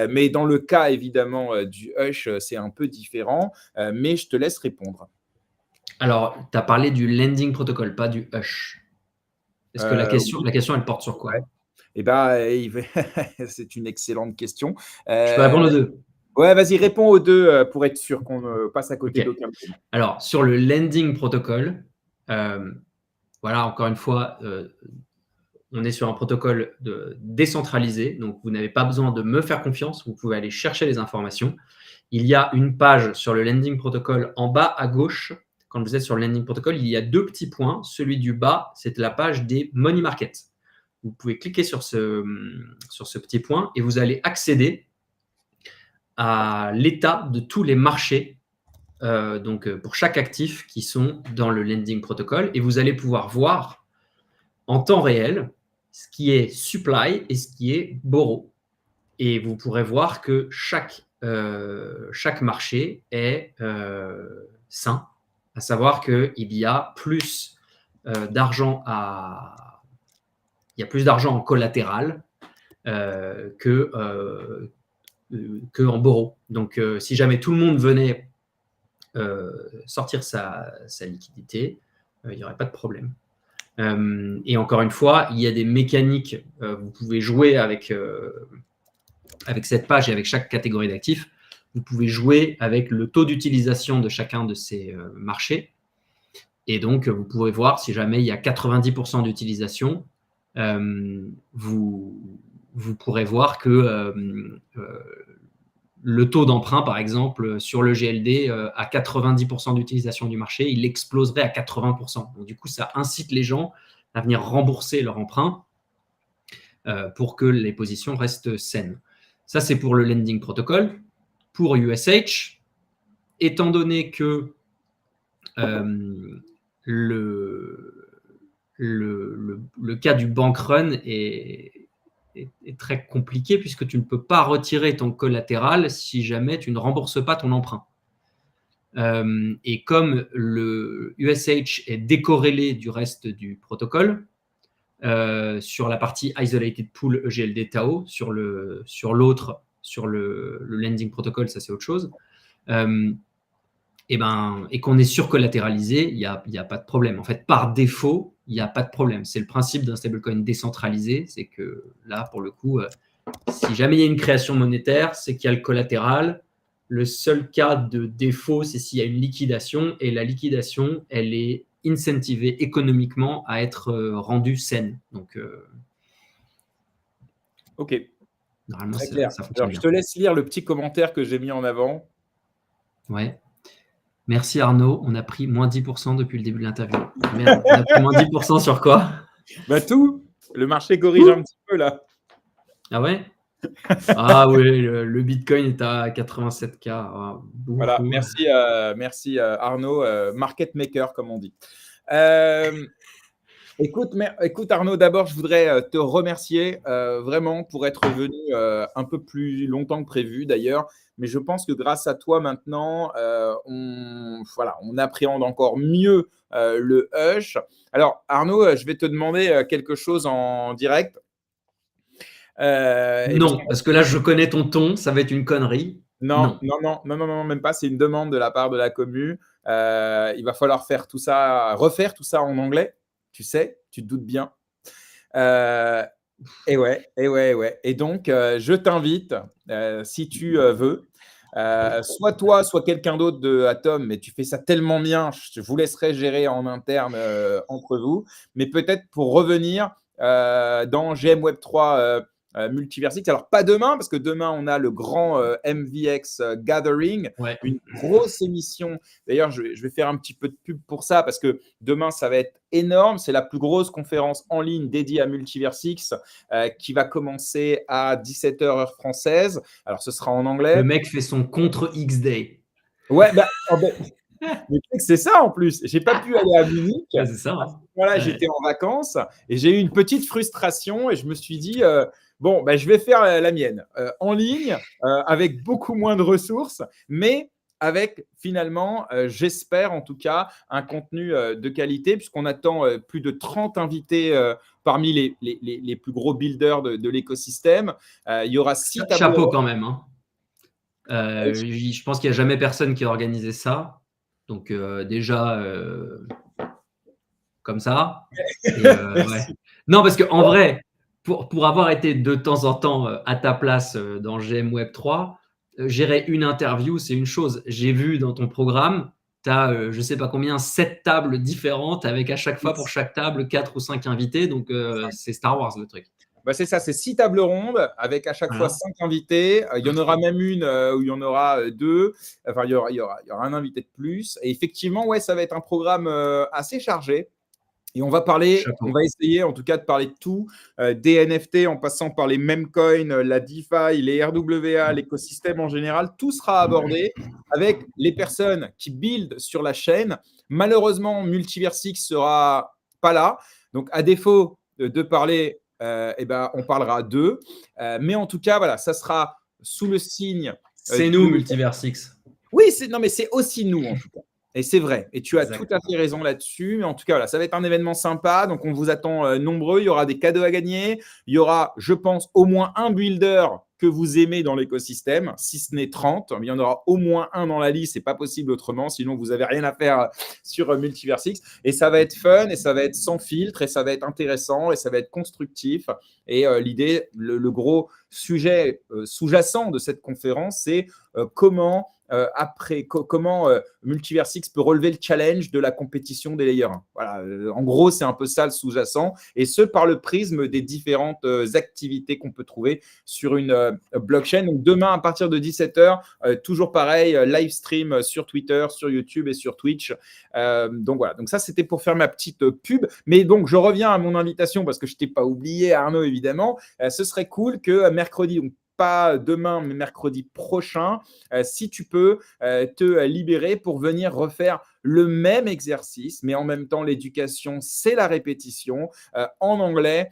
mais dans le cas, évidemment, du Hush, c'est un peu différent, mais je te laisse répondre. Alors, tu as parlé du lending protocol, pas du Hush. Est-ce que la question, elle porte sur quoi? Eh ben, c'est une excellente question. Je peux répondre aux deux. Ouais, vas-y, réponds aux deux pour être sûr qu'on passe à côté d'aucun moment. Alors, sur le lending protocol, voilà, encore une fois, on est sur un protocole décentralisé, donc vous n'avez pas besoin de me faire confiance, vous pouvez aller chercher les informations. Il y a une page sur le lending protocol en bas à gauche. Quand vous êtes sur le lending protocol, il y a deux petits points. Celui du bas, c'est la page des money markets. Vous pouvez cliquer sur ce petit point et vous allez accéder à l'état de tous les marchés donc pour chaque actif qui sont dans le lending protocol. Et vous allez pouvoir voir en temps réel ce qui est supply et ce qui est borrow. Et vous pourrez voir que chaque marché est sain, à savoir qu'il y a plus d'argent en collatéral que en borrow. Donc, si jamais tout le monde venait sortir sa liquidité, il n'y aurait pas de problème. Et encore une fois, il y a des mécaniques. Vous pouvez jouer avec cette page et avec chaque catégorie d'actifs. Vous pouvez jouer avec le taux d'utilisation de chacun de ces marchés. Et donc, vous pouvez voir si jamais il y a 90% d'utilisation, vous pourrez voir que le taux d'emprunt, par exemple, sur le GLD, à 90% d'utilisation du marché, il exploserait à 80%. Donc, du coup, ça incite les gens à venir rembourser leur emprunt pour que les positions restent saines. Ça, c'est pour le lending protocol. Pour USH, étant donné que le cas du bank run est très compliqué puisque tu ne peux pas retirer ton collatéral si jamais tu ne rembourses pas ton emprunt. Et comme le USH est décorrélé du reste du protocole, sur la partie Isolated Pool EGLD TAO, sur l'autre, sur le lending protocol, ça c'est autre chose, et qu'on est surcollatéralisé, il n'y a pas de problème. En fait, par défaut, il n'y a pas de problème. C'est le principe d'un stablecoin décentralisé, c'est que là, pour le coup, si jamais il y a une création monétaire, c'est qu'il y a le collatéral. Le seul cas de défaut, c'est s'il y a une liquidation, et la liquidation, elle est incentivée économiquement à être rendue saine. Donc, Ok, normalement, très clair. ça fonctionne Alors, bien. je te laisse lire le petit commentaire que j'ai mis en avant. Ouais. Merci Arnaud, on a pris moins 10% depuis le début de l'interview. Merde, on a pris moins 10% sur quoi? Bah tout, le marché corrige un petit peu là. Ah ouais? Ah oui, le Bitcoin est à 87K. Ah, voilà, merci Arnaud, market maker comme on dit. Écoute Arnaud, d'abord je voudrais te remercier vraiment pour être venu un peu plus longtemps que prévu d'ailleurs, mais je pense que grâce à toi maintenant, on appréhende encore mieux le Hush. Alors Arnaud, je vais te demander quelque chose en direct. Non, parce que là je connais ton ton, ça va être une connerie. Non, même pas. C'est une demande de la part de la commu. Il va falloir refaire tout ça en anglais. Tu sais, tu te doutes bien. Et ouais. Et donc, je t'invite, si tu veux, soit toi, soit quelqu'un d'autre de Atom, mais tu fais ça tellement bien, je vous laisserai gérer en interne entre vous. Mais peut-être pour revenir dans GM Web3 Multiversix. Alors, pas demain, parce que demain, on a le grand MVX Gathering, Ouais. une grosse émission. D'ailleurs, je vais faire un petit peu de pub pour ça, parce que demain, ça va être énorme. C'est la plus grosse conférence en ligne dédiée à Multiversix qui va commencer à 17h heure française. Alors, ce sera en anglais. Le mec fait son contre X-Day. Ouais, mais c'est ça en plus. J'ai pas pu aller à Munich. Ouais, c'est ça. Hein. Voilà, Ouais. j'étais en vacances et j'ai eu une petite frustration et je me suis dit bon, je vais faire la mienne en ligne avec beaucoup moins de ressources, mais avec finalement, j'espère en tout cas, un contenu de qualité puisqu'on attend plus de 30 invités parmi les plus gros builders de l'écosystème. Il y aura 6 tables Chapeau rondes. quand même. Hein. Je pense qu'il n'y a jamais personne qui a organisé ça. Donc déjà, comme ça. Et, ouais. Non, parce qu'en vrai, pour avoir été de temps en temps à ta place dans GM Web 3, gérer une interview, c'est une chose. J'ai vu dans ton programme, tu as, je ne sais pas combien, 7 tables différentes avec à chaque fois, pour chaque table, 4 ou 5 invités. Donc, c'est Star Wars le truc. C'est ça, c'est 6 tables rondes avec à chaque fois 5 invités. Il y en aura même une où il y en aura 2. Enfin, il y aura un invité de plus. Et effectivement, ouais, ça va être un programme assez chargé. Et on va essayer en tout cas de parler de tout, des NFT en passant par les meme coins, la DeFi, les RWA, l'écosystème en général. Tout sera abordé avec les personnes qui build sur la chaîne. Malheureusement, Multiversix ne sera pas là. Donc, à défaut de parler, on parlera d'eux. Mais en tout cas, voilà, ça sera sous le signe. C'est nous, Multiversix. Oui, mais c'est aussi nous en tout cas. Et c'est vrai. Et tu as tout à fait raison là-dessus. Mais en tout cas, voilà, ça va être un événement sympa. Donc, on vous attend nombreux. Il y aura des cadeaux à gagner. Il y aura, je pense, au moins un builder que vous aimez dans l'écosystème, si ce n'est 30. Il y en aura au moins un dans la liste. Ce n'est pas possible autrement. Sinon, vous n'avez rien à faire sur Multiversix. Et ça va être fun, et ça va être sans filtre, et ça va être intéressant, et ça va être constructif. Et l'idée, le gros sujet sous-jacent de cette conférence, c'est comment Multiversix peut relever le challenge de la compétition des layers 1. Voilà, en gros, c'est un peu ça le sous-jacent, et ce, par le prisme des différentes activités qu'on peut trouver sur une blockchain. Donc, demain, à partir de 17h, toujours pareil, live stream sur Twitter, sur YouTube et sur Twitch. Donc, voilà. Donc, ça, c'était pour faire ma petite pub. Mais donc, je reviens à mon invitation parce que je ne t'ai pas oublié, Arnaud, évidemment. Ce serait cool que mercredi, donc pas demain, mais mercredi prochain, si tu peux te libérer pour venir refaire le même exercice, mais en même temps, l'éducation, c'est la répétition en anglais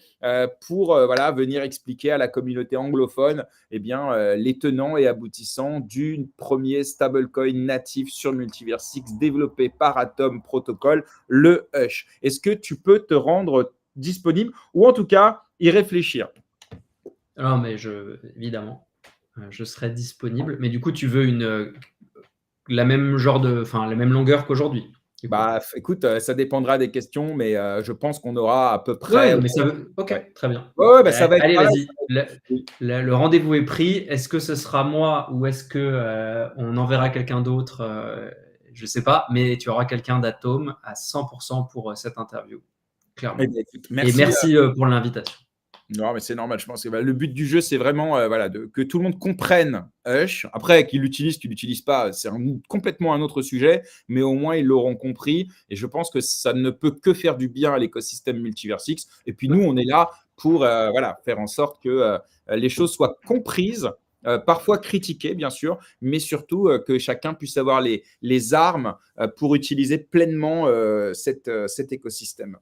pour venir expliquer à la communauté anglophone les tenants et aboutissants du premier stablecoin natif sur Multiversix développé par Atom Protocol, le Hush. Est-ce que tu peux te rendre disponible ou en tout cas y réfléchir? Alors, mais évidemment, je serai disponible. Mais du coup, tu veux la même longueur qu'aujourd'hui? Bah, écoute, ça dépendra des questions, mais je pense qu'on aura à peu près. Ouais, mais ça veut. Ok, Ouais. très bien. Ouais, bah, ça va être Allez, pareil. vas-y. Le rendez-vous est pris. Est-ce que ce sera moi ou est-ce que on enverra quelqu'un d'autre? Je sais pas, mais tu auras quelqu'un d'Atom à 100% pour cette interview, clairement. Eh bien, écoute, Et merci pour l'invitation. Non, mais c'est normal. Je pense que le but du jeu, c'est vraiment que tout le monde comprenne Hush. Après, qu'il l'utilise, qu'il l'utilise pas, c'est complètement un autre sujet, mais au moins, ils l'auront compris. Et je pense que ça ne peut que faire du bien à l'écosystème Multiversix. Et puis, nous, on est là pour faire en sorte que les choses soient comprises, parfois critiquées, bien sûr, mais surtout que chacun puisse avoir les armes pour utiliser pleinement cet écosystème.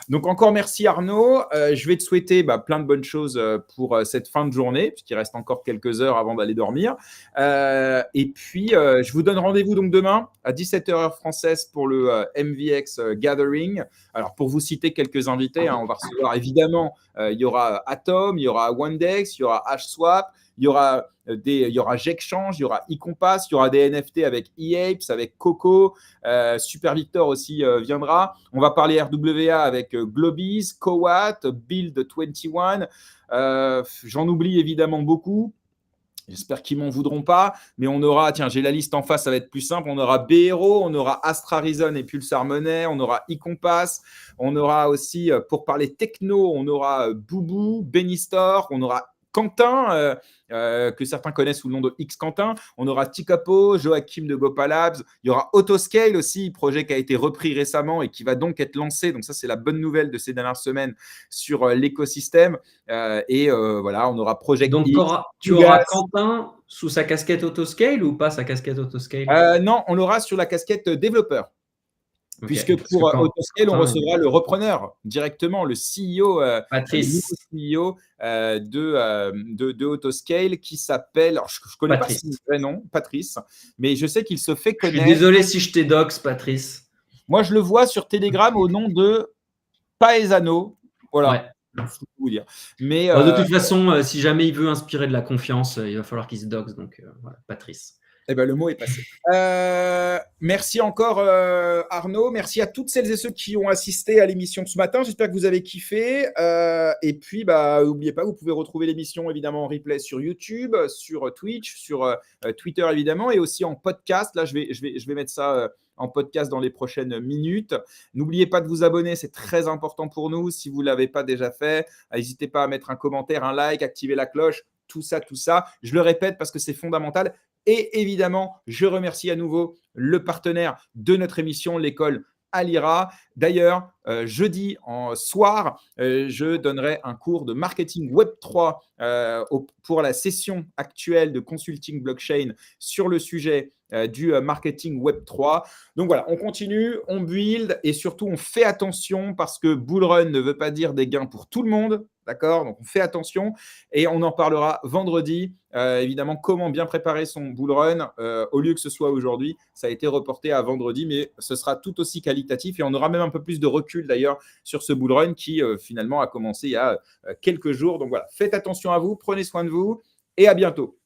Donc, encore merci Arnaud. Je vais te souhaiter plein de bonnes choses pour cette fin de journée, puisqu'il reste encore quelques heures avant d'aller dormir. Et puis, je vous donne rendez-vous donc demain à 17h heure française pour le MVX Gathering. Alors, pour vous citer quelques invités, on va recevoir évidemment, il y aura Atom, il y aura Wandex, il y aura HSwap, il y aura Gexchange, il y aura eCompass, il y aura des NFT avec eApes, avec Coco, Super Victor aussi viendra. On va parler RWA avec Globies, Coat, Build 21. J'en oublie évidemment beaucoup. J'espère qu'ils m'en voudront pas, mais on aura, tiens, j'ai la liste en face, ça va être plus simple. On aura BRO, on aura Astra Reason et Pulsar Money, on aura eCompass, on aura aussi, pour parler techno, on aura Boubou, Benistor, on aura Quentin, que certains connaissent sous le nom de X Quentin. On aura Tikapo, Joachim de Gopa Labs. Il y aura Autoscale aussi, projet qui a été repris récemment et qui va donc être lancé. Donc ça, c'est la bonne nouvelle de ces dernières semaines sur l'écosystème. On aura Project Donc, X. tu auras Quentin sous sa casquette Autoscale ou pas sa casquette Autoscale? Non, on l'aura sur la casquette développeur. Okay, puisque pour Autoscale, on recevra le repreneur directement, le CEO, Patrice. le nouveau CEO de Autoscale qui s'appelle, alors je ne connais pas son vrai nom, Patrice, mais je sais qu'il se fait connaître. Je suis désolé si je t'édoxe, Patrice. Moi, je le vois sur Telegram au nom de Paesano. Voilà. Ouais. Vous dire. Mais, de toute façon, si jamais il veut inspirer de la confiance, il va falloir qu'il se doxe. Donc, voilà, Patrice. Eh ben, le mot est passé. Merci encore Arnaud. Merci à toutes celles et ceux qui ont assisté à l'émission ce matin. J'espère que vous avez kiffé. Et puis, n'oubliez pas, vous pouvez retrouver l'émission évidemment en replay sur YouTube, sur Twitch, sur Twitter évidemment, et aussi en podcast. Là, je vais mettre ça en podcast dans les prochaines minutes. N'oubliez pas de vous abonner, c'est très important pour nous. Si vous ne l'avez pas déjà fait, n'hésitez pas à mettre un commentaire, un like, activer la cloche, tout ça. Je le répète parce que c'est fondamental. Et évidemment, je remercie à nouveau le partenaire de notre émission, l'école Alira. D'ailleurs, jeudi en soir, je donnerai un cours de marketing Web3 pour la session actuelle de consulting blockchain sur le sujet du marketing Web3. Donc voilà, on continue, on build et surtout on fait attention parce que bull run ne veut pas dire des gains pour tout le monde. D'accord? Donc, on fait attention et on en parlera vendredi. Évidemment, comment bien préparer son bull run. Au lieu que ce soit aujourd'hui, ça a été reporté à vendredi, mais ce sera tout aussi qualitatif et on aura même un peu plus de recul d'ailleurs sur ce bull run qui finalement a commencé il y a quelques jours. Donc voilà, faites attention à vous, prenez soin de vous et à bientôt.